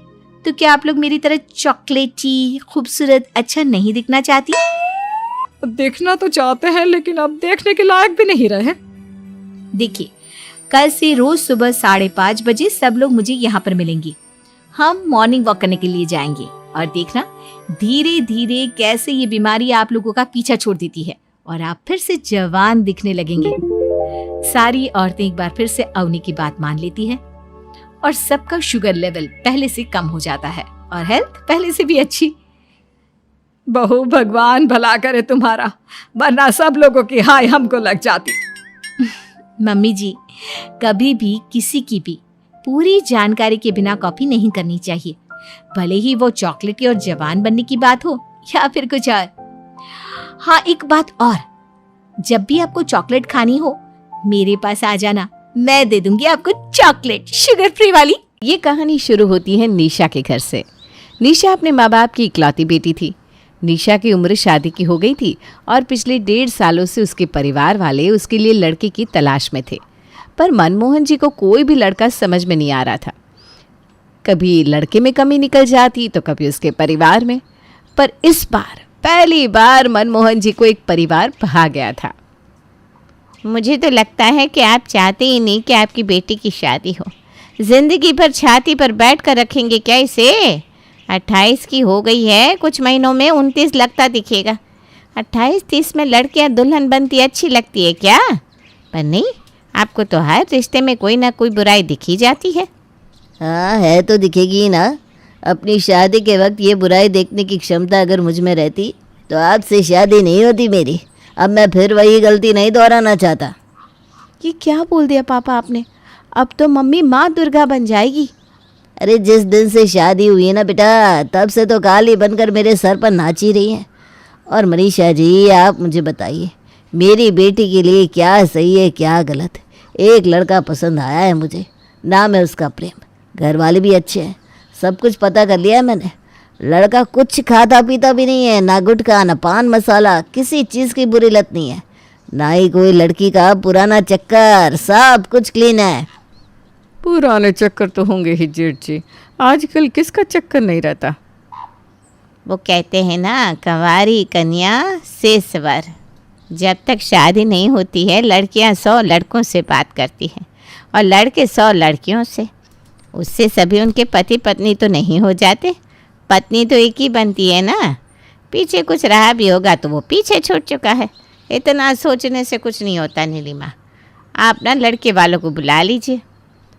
तो क्या आप लोग मेरी तरह चॉकलेटी खूबसूरत अच्छा नहीं दिखना चाहती? देखना तो चाहते हैं, लेकिन अब देखने के लायक भी नहीं रहे। देखिए, कल से रोज सुबह 5:30 बजे सब लोग मुझे यहाँ पर मिलेंगे। हम मॉर्निंग वॉक करने के लिए जाएंगे और देखना धीरे धीरे कैसे ये बीमारी आप लोगों का पीछा छोड़ देती है और आप फिर से जवान दिखने लगेंगे। सारी औरतें एक बार फिर से अवनी की बात मान लेती है और सबका शुगर लेवल पहले से कम हो जाता है और हेल्थ पहले से भी अच्छी। बहू, भगवान भला करे तुम्हारा, वरना सब लोगों की हाय हमको लग जाती। मम्मी जी, कभी भी किसी की भी पूरी जानकारी के बिना कॉपी नहीं करनी चाहिए, भले ही वो चॉकलेटी और जवान बनने की बात हो या फिर कुछ और। हाँ, एक बात और, जब भी आपको चॉकलेट खानी हो मेरे पास आ जाना, मैं दे दूंगी आपको चॉकलेट शुगर फ्री वाली। ये कहानी शुरू होती है निशा के घर से। निशा अपने माँ बाप की इकलौती बेटी थी। निशा की उम्र शादी की हो गई थी और पिछले 1.5 सालों से उसके परिवार वाले उसके लिए लड़के की तलाश में थे, पर मनमोहन जी को कोई भी लड़का समझ में नहीं आ रहा था। कभी लड़के में कमी निकल जाती तो कभी उसके परिवार में, पर इस बार पहली बार मनमोहन जी को एक परिवार भा गया था। मुझे तो लगता है कि आप चाहते ही नहीं कि आपकी बेटी की शादी हो। जिंदगी भर छाती पर बैठ कर रखेंगे क्या इसे? 28 की हो गई है, कुछ महीनों में 29 लगता दिखेगा। 28-30 में लड़कियां दुल्हन बनती अच्छी लगती है क्या? पर नहीं, आपको तो हर रिश्ते में कोई ना कोई बुराई दिखी जाती है। हाँ, है तो दिखेगी ही ना। अपनी शादी के वक्त ये बुराई देखने की क्षमता अगर मुझ में रहती तो आपसे शादी नहीं होती मेरी। अब मैं फिर वही गलती नहीं दोहराना चाहता। ये क्या बोल दिया पापा आपने? अब तो मम्मी माँ दुर्गा बन जाएगी। अरे जिस दिन से शादी हुई है ना बेटा, तब से तो काली बनकर मेरे सर पर नाच ही रही है। और मनीषा जी, आप मुझे बताइए, मेरी बेटी के लिए क्या सही है क्या गलत? एक लड़का पसंद आया है मुझे, नाम है उसका प्रेम, घर वाले भी अच्छे हैं, सब कुछ पता कर लिया है मैंने। लड़का कुछ खाता पीता भी नहीं है, ना गुटखा ना पान मसाला, किसी चीज़ की बुरी लत नहीं है, ना ही कोई लड़की का पुराना चक्कर, सब कुछ क्लीन है। पुराने चक्कर तो होंगे ही जेठ जी, आजकल किसका चक्कर नहीं रहता। वो कहते हैं ना, कंवारी कन्या से सवर। जब तक शादी नहीं होती है लड़कियां 100 लड़कों से बात करती हैं और लड़के 100 लड़कियों से। उससे सभी उनके पति पत्नी तो नहीं हो जाते, पत्नी तो एक ही बनती है ना। पीछे कुछ रहा भी होगा तो वो पीछे छूट चुका है। इतना सोचने से कुछ नहीं होता नीलिमा। आप ना लड़के वालों को बुला लीजिए।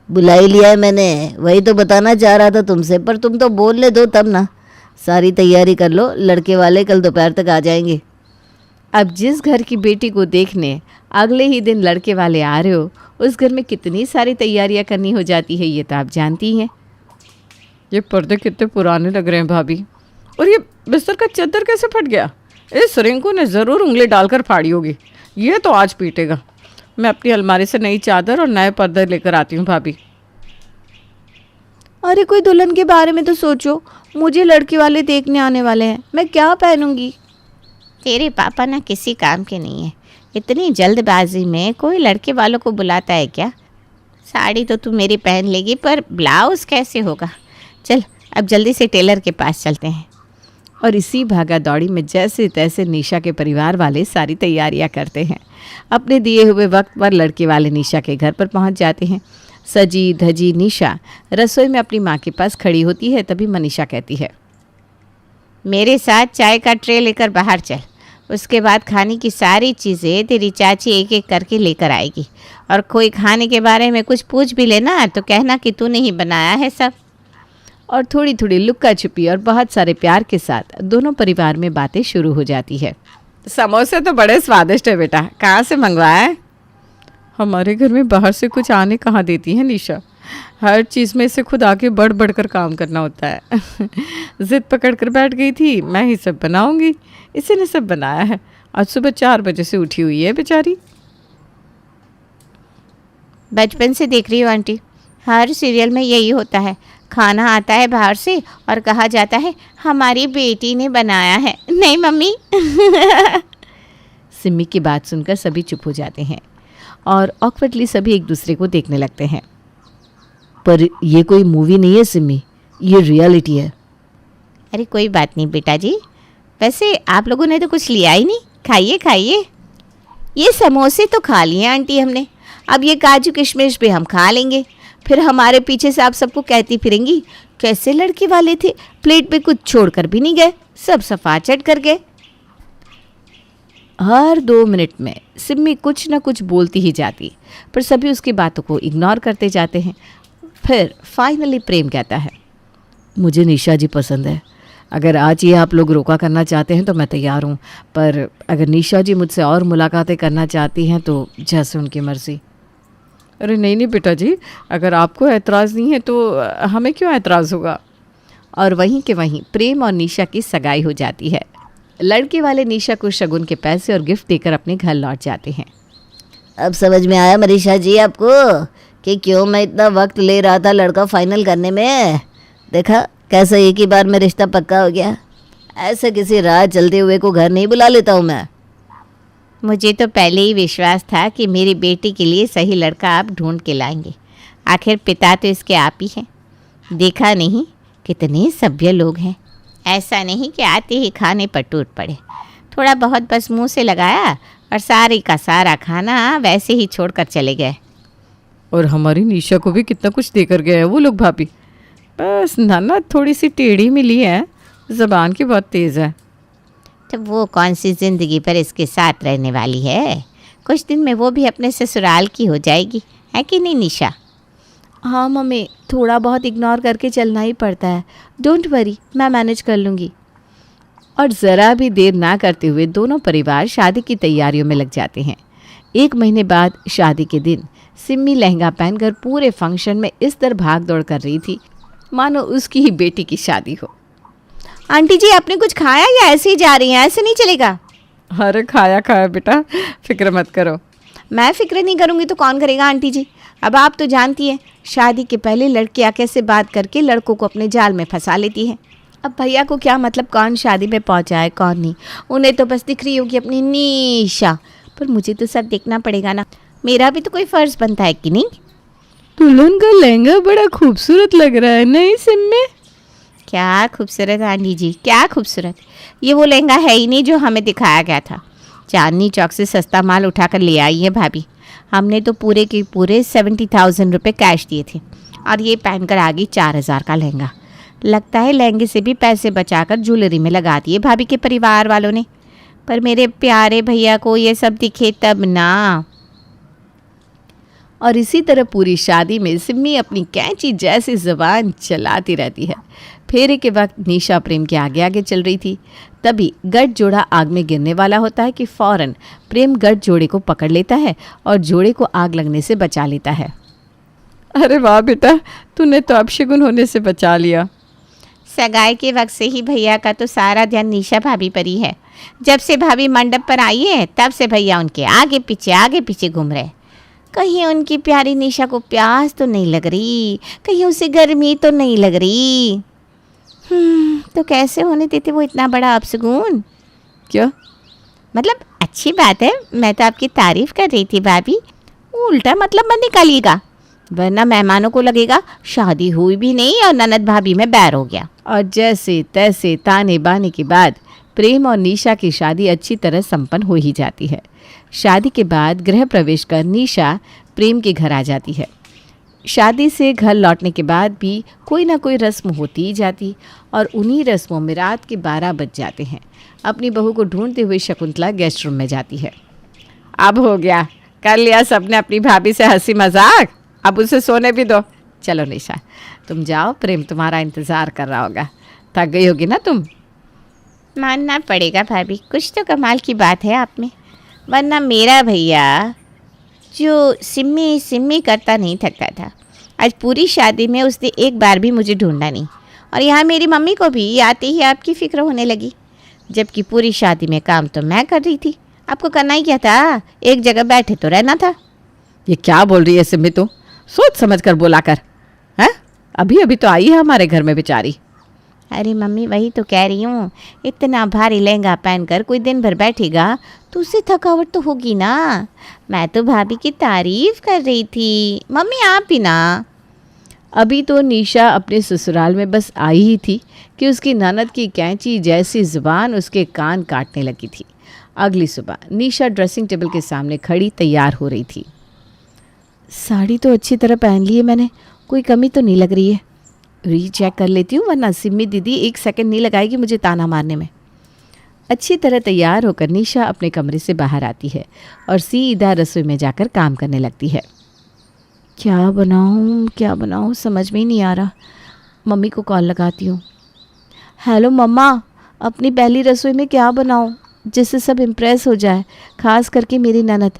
बुला ही लिया है मैंने, वही तो बताना चाह रहा था तुमसे, पर तुम तो बोल ले दो तब ना। सारी तैयारी कर लो, लड़के वाले कल दोपहर तक आ जाएंगे। अब जिस घर की बेटी को देखने अगले ही दिन लड़के वाले आ रहे हो, उस घर में कितनी सारी तैयारियां करनी हो जाती है, ये तो आप जानती हैं। ये पर्दे कितने पुराने लग रहे हैं भाभी, और ये बिस्तर का चादर कैसे फट गया? इस रिंकू ने ज़रूर उंगली डालकर फाड़ी होगी, ये तो आज पीटेगा। मैं अपनी अलमारी से नई चादर और नए पर्दे लेकर आती हूँ भाभी। अरे कोई दुल्हन के बारे में तो सोचो, मुझे लड़के वाले देखने आने वाले हैं, मैं क्या पहनूंगी। तेरे पापा ना किसी काम के नहीं है, इतनी जल्दबाजी में कोई लड़के वालों को बुलाता है क्या। साड़ी तो तू मेरी पहन लेगी, पर ब्लाउज़ कैसे होगा। चल अब जल्दी से टेलर के पास चलते हैं। और इसी भागा दौड़ी में जैसे तैसे निशा के परिवार वाले सारी तैयारियां करते हैं। अपने दिए हुए वक्त पर लड़के वाले निशा के घर पर पहुंच जाते हैं। सजी धजी निशा रसोई में अपनी माँ के पास खड़ी होती है। तभी मनीषा कहती है, मेरे साथ चाय का ट्रे लेकर बाहर चल, उसके बाद खाने की सारी चीज़ें तेरी चाची एक एक करके लेकर आएगी। और कोई खाने के बारे में कुछ पूछ भी लेना तो कहना कि तूने ही बनाया है सब। और थोड़ी थोड़ी लुक्का छुपी और बहुत सारे प्यार के साथ दोनों परिवार में बातें शुरू हो जाती है। समोसे तो बड़े स्वादिष्ट है बेटा, कहाँ से मंगवाया है? हमारे घर में बाहर से कुछ आने कहाँ देती है निशा, हर चीज़ में इसे खुद आके बढ़ बढ़ कर काम करना होता है। जिद पकड़ कर बैठ गई थी, मैं ही सब बनाऊंगी, इसी ने सब बनाया है। आज सुबह 4 बजे से उठी हुई है बेचारी। बचपन से देख रही हूँ आंटी, हर सीरियल में यही होता है, खाना आता है बाहर से और कहा जाता है हमारी बेटी ने बनाया है। नहीं मम्मी। सिम्मी की बात सुनकर सभी चुप हो जाते हैं और ऑकवर्डली सभी एक दूसरे को देखने लगते हैं। पर ये कोई मूवी नहीं है सिम्मी, ये रियलिटी है। अरे कोई बात नहीं बेटा जी, वैसे आप लोगों ने तो कुछ लिया ही नहीं, खाइए खाइए। ये समोसे तो खा लिए आंटी हमने, अब ये काजू किशमिश भी हम खा लेंगे। फिर हमारे पीछे से आप सबको कहती फिरेंगी कैसे लड़के वाले थे, प्लेट पे कुछ छोड़कर भी नहीं गए, सब सफाचट कर गए। हर 2 मिनट में सिम्मी कुछ न कुछ बोलती ही जाती, पर सभी उसकी बातों को इग्नोर करते जाते हैं। फिर फाइनली प्रेम कहता है, मुझे निशा जी पसंद है, अगर आज ये आप लोग रोका करना चाहते हैं तो मैं तैयार हूँ, पर अगर निशा जी मुझसे और मुलाकातें करना चाहती हैं तो जैसे उनकी मर्ज़ी। अरे नहीं नहीं बेटा जी, अगर आपको एतराज़ नहीं है तो हमें क्यों एतराज़ होगा। और वहीं के वहीं प्रेम और निशा की सगाई हो जाती है। लड़के वाले निशा को शगुन के पैसे और गिफ्ट देकर अपने घर लौट जाते हैं। अब समझ में आया मनीषा जी आपको कि क्यों मैं इतना वक्त ले रहा था लड़का फाइनल करने में। देखा कैसा एक ही बार में रिश्ता पक्का हो गया। ऐसे किसी राह चलते हुए को घर नहीं बुला लेता हूँ मैं। मुझे तो पहले ही विश्वास था कि मेरी बेटी के लिए सही लड़का आप ढूंढ के लाएंगे, आखिर पिता तो इसके आप ही हैं। देखा नहीं कितने सभ्य लोग हैं, ऐसा नहीं कि आते ही खाने पर टूट पड़े, थोड़ा बहुत बस मुंह से लगाया और सारी का सारा खाना वैसे ही छोड़कर चले गए। और हमारी निशा को भी कितना कुछ देकर गए हैं वो लोग भाभी, बस नाना थोड़ी सी टेढ़ी मिली है, ज़बान की बहुत तेज़ है। तो वो कौन सी ज़िंदगी पर इसके साथ रहने वाली है, कुछ दिन में वो भी अपने ससुराल की हो जाएगी, है कि नहीं निशा? हाँ मम्मी, थोड़ा बहुत इग्नोर करके चलना ही पड़ता है, डोंट वरी, मैं मैनेज कर लूँगी। और ज़रा भी देर ना करते हुए दोनों परिवार शादी की तैयारियों में लग जाते हैं। 1 महीने बाद शादी के दिन सिम्मी लहंगा पहनकर पूरे फंक्शन में इस तरह भाग दौड़ कर रही थी मानो उसकी ही बेटी की शादी हो। आंटी जी आपने कुछ खाया या ऐसे ही जा रही हैं? ऐसे नहीं चलेगा। अरे खाया खाया बेटा, फिक्र मत करो। मैं फिक्र नहीं करूँगी तो कौन करेगा आंटी जी। अब आप तो जानती हैं शादी के पहले लड़कियाँ कैसे बात करके लड़कों को अपने जाल में फंसा लेती हैं। अब भैया को क्या मतलब कौन शादी में पहुँचा है कौन नहीं, उन्हें तो बस दिख रही होगी अपनी निशा, पर मुझे तो सब देखना पड़ेगा ना, मेरा भी तो कोई फ़र्ज़ बनता है कि नहीं। दुल्हन का लहंगा बड़ा खूबसूरत लग रहा है नहीं सिम्मी? क्या खूबसूरत आंटी जी, क्या खूबसूरत। ये वो लहंगा है ही नहीं जो हमें दिखाया गया था, चांदनी चौक से सस्ता माल उठाकर ले आई है भाभी। हमने तो पूरे के पूरे 70,000 रुपये कैश दिए थे और ये पहनकर आ गई 4,000 का लहंगा। लगता है लहंगे से भी पैसे बचाकर ज्वेलरी में लगा दिए भाभी के परिवार वालों ने, पर मेरे प्यारे भैया को ये सब दिखे तब ना। और इसी तरह पूरी शादी में सिम्मी अपनी कैंची जैसी ज़बान चलाती रहती है। फेरे के वक्त निशा प्रेम के आगे आगे चल रही थी, तभी गठ जोड़ा आग में गिरने वाला होता है कि फौरन प्रेम गठ जोड़े को पकड़ लेता है और जोड़े को आग लगने से बचा लेता है। अरे वाह बेटा, तूने तो अपशगुन होने से बचा लिया। सगाई के वक्त से ही भैया का तो सारा ध्यान निशा भाभी पर ही है। जब से भाभी मंडप पर आई है तब से भैया उनके आगे पीछे घूम रहे। कहीं उनकी प्यारी निशा को प्यास तो नहीं लग रही, कहीं उसे गर्मी तो नहीं लग रही। तो कैसे होने देते वो इतना बड़ा अपशगुन? क्या? मतलब अच्छी बात है, मैं तो आपकी तारीफ कर रही थी भाभी, उल्टा मतलब मत निकालिएगा, वरना मेहमानों को लगेगा शादी हुई भी नहीं और ननद भाभी में बैर हो गया। और जैसे तैसे ताने बाने के बाद प्रेम और निशा की शादी अच्छी तरह संपन्न हो ही जाती है। शादी के बाद गृह प्रवेश कर निशा प्रेम के घर आ जाती है। शादी से घर लौटने के बाद भी कोई ना कोई रस्म होती ही जाती और उन्हीं रस्मों में रात के 12 बज जाते हैं। अपनी बहू को ढूंढते हुए शकुंतला गेस्ट रूम में जाती है। अब हो गया, कर लिया सबने अपनी भाभी से हंसी मजाक, अब उसे सोने भी दो। चलो निशा तुम जाओ, प्रेम तुम्हारा इंतज़ार कर रहा होगा। थक गई होगी ना तुम? मानना पड़ेगा भाभी, कुछ तो कमाल की बात है आप में, वरना मेरा भैया जो सिम्मी सिम्मी करता नहीं थकता था, आज पूरी शादी में उसने एक बार भी मुझे ढूंढा नहीं। और यहाँ मेरी मम्मी को भी आते ही आपकी फ़िक्र होने लगी, जबकि पूरी शादी में काम तो मैं कर रही थी। आपको करना ही क्या था, एक जगह बैठे तो रहना था। ये क्या बोल रही है सिम्मी, तू सोच समझ कर बोला कर, हैं? अभी अभी तो आई है हमारे घर में बेचारी। अरे मम्मी वही तो कह रही हूँ, इतना भारी लहंगा पहनकर कोई दिन भर बैठेगा तो उससे थकावट तो होगी ना। मैं तो भाभी की तारीफ कर रही थी, मम्मी आप भी ना। अभी तो निशा अपने ससुराल में बस आई ही थी कि उसकी ननद की कैंची जैसी ज़ुबान उसके कान काटने लगी थी। अगली सुबह निशा ड्रेसिंग टेबल के सामने खड़ी तैयार हो रही थी। साड़ी तो अच्छी तरह पहन ली है मैंने, कोई कमी तो नहीं लग रही है। रीचेक कर लेती हूँ, वरना सिम्मी दीदी 1 सेकंड नहीं लगाएगी मुझे ताना मारने में। अच्छी तरह तैयार होकर निशा अपने कमरे से बाहर आती है और सीधा रसोई में जाकर काम करने लगती है। क्या बनाऊँ समझ में ही नहीं आ रहा। मम्मी को कॉल लगाती हूँ। हेलो मम्मा, अपनी पहली रसोई में क्या बनाऊँ जिससे सब इम्प्रेस हो जाए, खास करके मेरी ननद।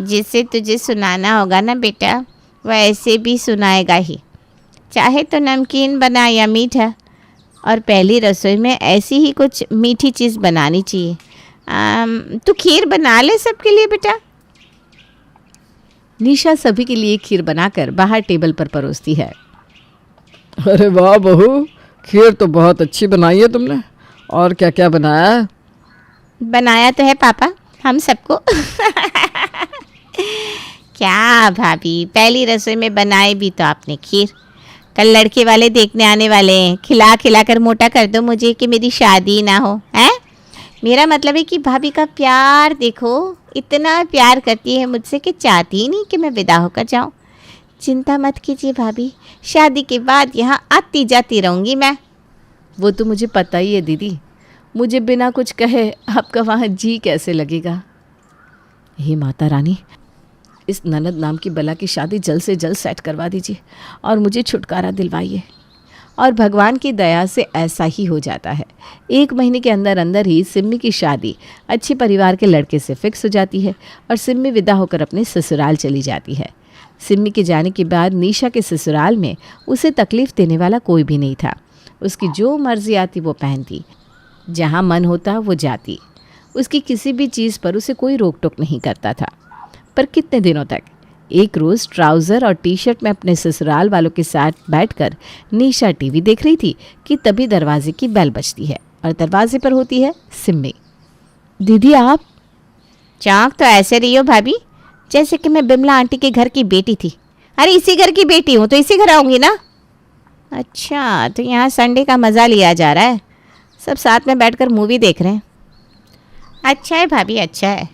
जिसे तुझे सुनाना होगा ना बेटा, वह ऐसे भी सुनाएगा ही, चाहे तो नमकीन बना या मीठा। और पहली रसोई में ऐसी ही कुछ मीठी चीज़ बनानी चाहिए। तू खीर बना ले सबके लिए बेटा। निशा सभी के लिए खीर बनाकर बाहर टेबल पर परोसती है। अरे वाह बहू, खीर तो बहुत अच्छी बनाई है तुमने, और क्या क्या बनाया है? बनाया तो है पापा हम सबको। क्या भाभी, पहली रसोई में बनाए भी तो आपने खीर। कल लड़के वाले देखने आने वाले हैं, खिला खिला कर मोटा कर दो मुझे कि मेरी शादी ना हो, हैं? मेरा मतलब है कि भाभी का प्यार देखो, इतना प्यार करती है मुझसे कि चाहती ही नहीं कि मैं विदा होकर जाऊं। चिंता मत कीजिए भाभी, शादी के बाद यहाँ आती जाती रहूँगी मैं। वो तो मुझे पता ही है दीदी, मुझे बिना कुछ कहे आपका वहाँ जी कैसे लगेगा। हे माता रानी, इस ननद नाम की बला की शादी जल्द से जल्द सेट करवा दीजिए और मुझे छुटकारा दिलवाइए। और भगवान की दया से ऐसा ही हो जाता है। 1 महीने के अंदर अंदर ही सिम्मी की शादी अच्छे परिवार के लड़के से फिक्स हो जाती है और सिम्मी विदा होकर अपने ससुराल चली जाती है। सिम्मी के जाने के बाद निशा के ससुराल में उसे तकलीफ़ देने वाला कोई भी नहीं था। उसकी जो मर्जी आती वो पहनती, जहाँ मन होता वो जाती। उसकी किसी भी चीज़ पर उसे कोई रोक टोक नहीं करता था। पर कितने दिनों तक? एक रोज़ ट्राउज़र और टी शर्ट में अपने ससुराल वालों के साथ बैठकर निशा टीवी देख रही थी कि तभी दरवाजे की बेल बजती है और दरवाजे पर होती है सिम्मी। दीदी आप? चाँक तो ऐसे रही हो भाभी जैसे कि मैं बिमला आंटी के घर की बेटी थी। अरे इसी घर की बेटी हूँ तो इसी घर आऊँगी ना। अच्छा, तो यहाँ संडे का मज़ा लिया जा रहा है, सब साथ में बैठकर मूवी देख रहे हैं। अच्छा है भाभी, अच्छा है।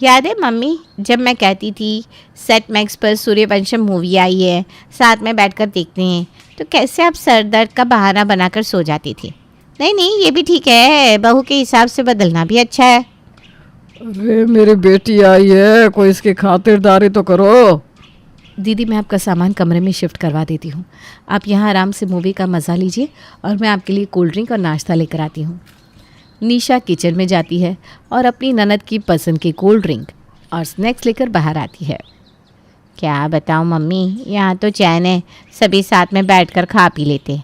याद है मम्मी जब मैं कहती थी सेट मैक्स पर सूर्यवंशम मूवी आई है, साथ में बैठकर देखते हैं, तो कैसे आप सर दर्द का बहाना बनाकर सो जाती थी। नहीं नहीं, ये भी ठीक है, बहू के हिसाब से बदलना भी अच्छा है। अरे मेरी बेटी आई है, कोई इसकी खातिरदारी तो करो। दीदी मैं आपका सामान कमरे में शिफ्ट करवा देती हूँ, आप यहाँ आराम से मूवी का मज़ा लीजिए और मैं आपके लिए कोल्ड ड्रिंक और नाश्ता लेकर आती हूँ। निशा किचन में जाती है और अपनी ननद की पसंद की कोल्ड ड्रिंक और स्नैक्स लेकर बाहर आती है। क्या बताऊँ मम्मी, यहाँ तो चैन है, सभी साथ में बैठकर खा पी लेते,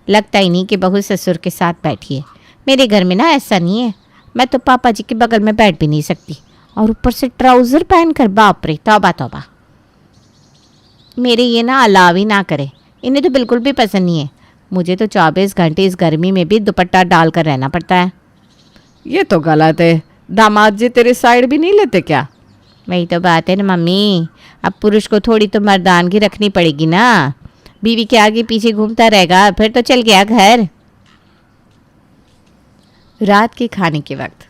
लगता ही नहीं कि बहू ससुर के साथ बैठी है। मेरे घर में ना ऐसा नहीं है, मैं तो पापा जी के बगल में बैठ भी नहीं सकती, और ऊपर से ट्राउज़र पहनकर, बाप रे, तौबा तौबा। मेरे ये ना अलाव ही ना करे, इन्हें तो बिल्कुल भी पसंद नहीं है। मुझे तो 24 घंटे इस गर्मी में भी दुपट्टा डालकर रहना पड़ता है। ये तो गलत है, दामाद जी तेरी साइड भी नहीं लेते क्या? वही तो बात है ना मम्मी, अब पुरुष को थोड़ी तो मर्दानगी रखनी पड़ेगी ना। बीवी के आगे पीछे घूमता रहेगा फिर तो चल गया घर। रात के खाने के वक्त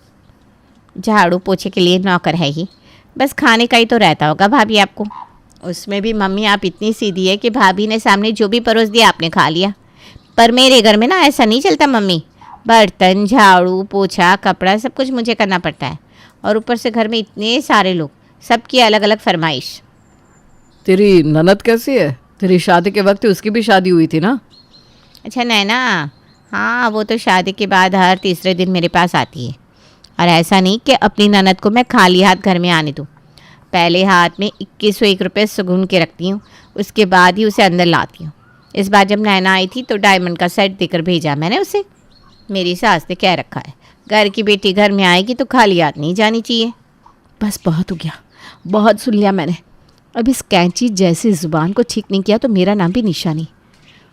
झाड़ू पोछे के लिए नौकर है ही, बस खाने का ही तो रहता होगा भाभी आपको। उसमें भी मम्मी आप इतनी सीधी है कि भाभी ने सामने जो भी परोस दिया आपने खा लिया। पर मेरे घर में ना ऐसा नहीं चलता मम्मी। बर्तन, झाड़ू, पोछा, कपड़ा सब कुछ मुझे करना पड़ता है। और ऊपर से घर में इतने सारे लोग, सबकी अलग अलग फरमाइश। तेरी ननद कैसी है? तेरी शादी के वक्त उसकी भी शादी हुई थी ना? अच्छा नैना, हाँ वो तो शादी के बाद हर तीसरे दिन मेरे पास आती है। और ऐसा नहीं कि अपनी ननद को मैं खाली हाथ घर में आने दूँ। पहले हाथ में 2101 रुपये सुगुन के रखती हूँ, उसके बाद ही उसे अंदर लाती हूँ। इस बार जब नैना आई थी तो डायमंड का सेट देकर भेजा मैंने उसे। मेरी सास ने कह रखा है, घर की बेटी घर में आएगी तो खाली हाथ नहीं जानी चाहिए। बस बहुत हो गया, बहुत सुन लिया मैंने। अब इस कैंची जैसी ज़ुबान को ठीक नहीं किया तो मेरा नाम भी निशा नहीं।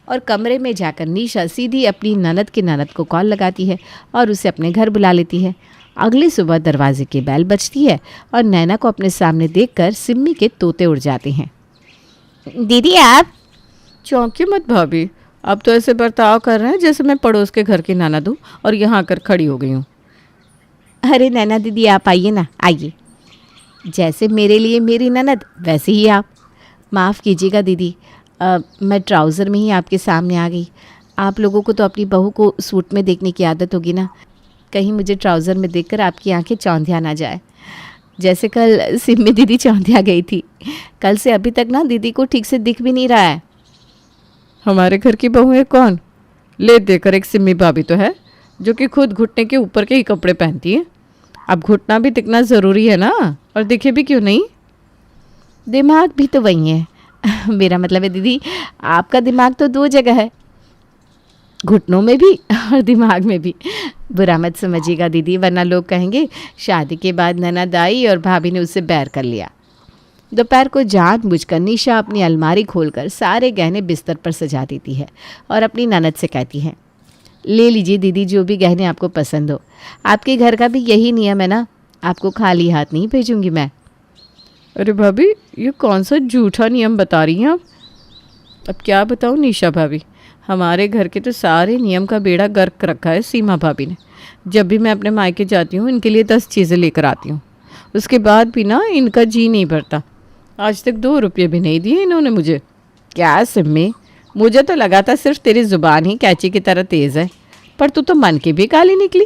और कमरे में जाकर निशा सीधी अपनी ननद की ननद को कॉल लगाती है और उसे अपने घर बुला लेती है। अगली सुबह दरवाजे की बैल बजती है और नैना को अपने सामने देखकर सिम्मी के तोते उड़ जाते हैं। दीदी आप। चौंकी मत भाभी, अब तो ऐसे बर्ताव कर रहे हैं जैसे मैं पड़ोस के घर की ननद हूँ और यहाँ आकर खड़ी हो गई हूँ। अरे नैना दीदी आप आइए ना, आइए। जैसे मेरे लिए मेरी ननद वैसे ही आप। माफ़ कीजिएगा दीदी, मैं ट्राउज़र में ही आपके सामने आ गई। आप लोगों को तो अपनी बहू को सूट में देखने की आदत होगी ना, कहीं मुझे ट्राउज़र में देखकर आपकी आंखें चौंधिया ना जाए। जैसे कल सिम्मी दीदी चौंधिया गई थी, कल से अभी तक ना दीदी को ठीक से दिख भी नहीं रहा है। हमारे घर की बहू है कौन? ले देकर एक सिम्मी भाभी तो है जो कि खुद घुटने के ऊपर के ही कपड़े पहनती है। अब घुटना भी दिखना ज़रूरी है ना, और दिखे भी क्यों नहीं? दिमाग भी तो वही है। मेरा मतलब है दीदी, आपका दिमाग तो 2 जगह है, घुटनों में भी और दिमाग में भी। बुरा मत समझिएगा दीदी, वरना लोग कहेंगे शादी के बाद ननद आई और भाभी ने उससे बैर कर लिया। दोपहर को जानबूझकर निशा अपनी अलमारी खोलकर सारे गहने बिस्तर पर सजा देती है और अपनी ननद से कहती है, ले लीजिए दीदी जो भी गहने आपको पसंद हो। आपके घर का भी यही नियम है ना, आपको खाली हाथ नहीं भेजूंगी मैं। अरे भाभी, ये कौन सा झूठा नियम बता रही हैं आप? अब क्या बताऊँ निशा भाभी, हमारे घर के तो सारे नियम का बेड़ा गर्क रखा है सीमा भाभी ने। जब भी मैं अपने मायके जाती हूँ इनके लिए 10 चीज़ें लेकर आती हूँ, उसके बाद भी ना इनका जी नहीं भरता। आज तक 2 रुपये भी नहीं दिए इन्होंने मुझे। क्या सिम्मी, मुझे तो लगा था सिर्फ तेरी ज़ुबान ही कैंची की तरह तेज़ है, पर तू तो मन की भी काली निकली।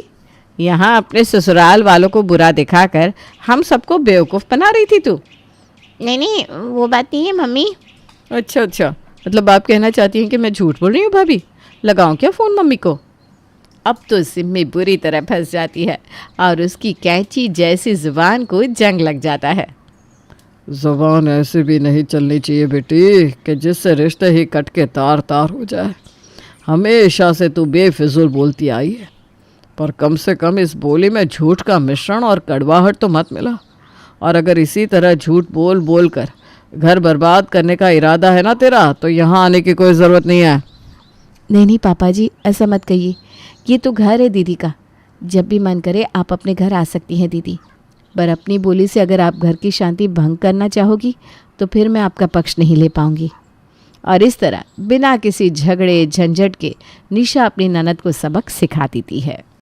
यहाँ अपने ससुराल वालों को बुरा दिखाकर हम सबको बेवकूफ़ बना रही थी तू। नहीं वो बात नहीं है मम्मी। अच्छा, मतलब आप कहना चाहती हैं कि मैं झूठ बोल रही हूँ भाभी? लगाऊं क्या फ़ोन मम्मी को? अब तो सिम्मी बुरी तरह फंस जाती है और उसकी कैंची जैसी ज़ुबान को जंग लग जाता है। ज़ुबान ऐसे भी नहीं चलनी चाहिए बेटी कि जिससे रिश्ते ही कट के तार तार हो जाए। हमेशा से तू बेफिजूल बोलती आई है, पर कम से कम इस बोली में झूठ का मिश्रण और कड़वाहट तो मत मिला। और अगर इसी तरह झूठ बोल बोल कर घर बर्बाद करने का इरादा है ना तेरा, तो यहाँ आने की कोई ज़रूरत नहीं है। नहीं पापा जी, ऐसा मत कहिए, ये तो घर है दीदी का। जब भी मन करे आप अपने घर आ सकती हैं दीदी, पर अपनी बोली से अगर आप घर की शांति भंग करना चाहोगी तो फिर मैं आपका पक्ष नहीं ले पाऊंगी। और इस तरह बिना किसी झगड़े झंझट के निशा अपनी ननद को सबक सिखा देती है।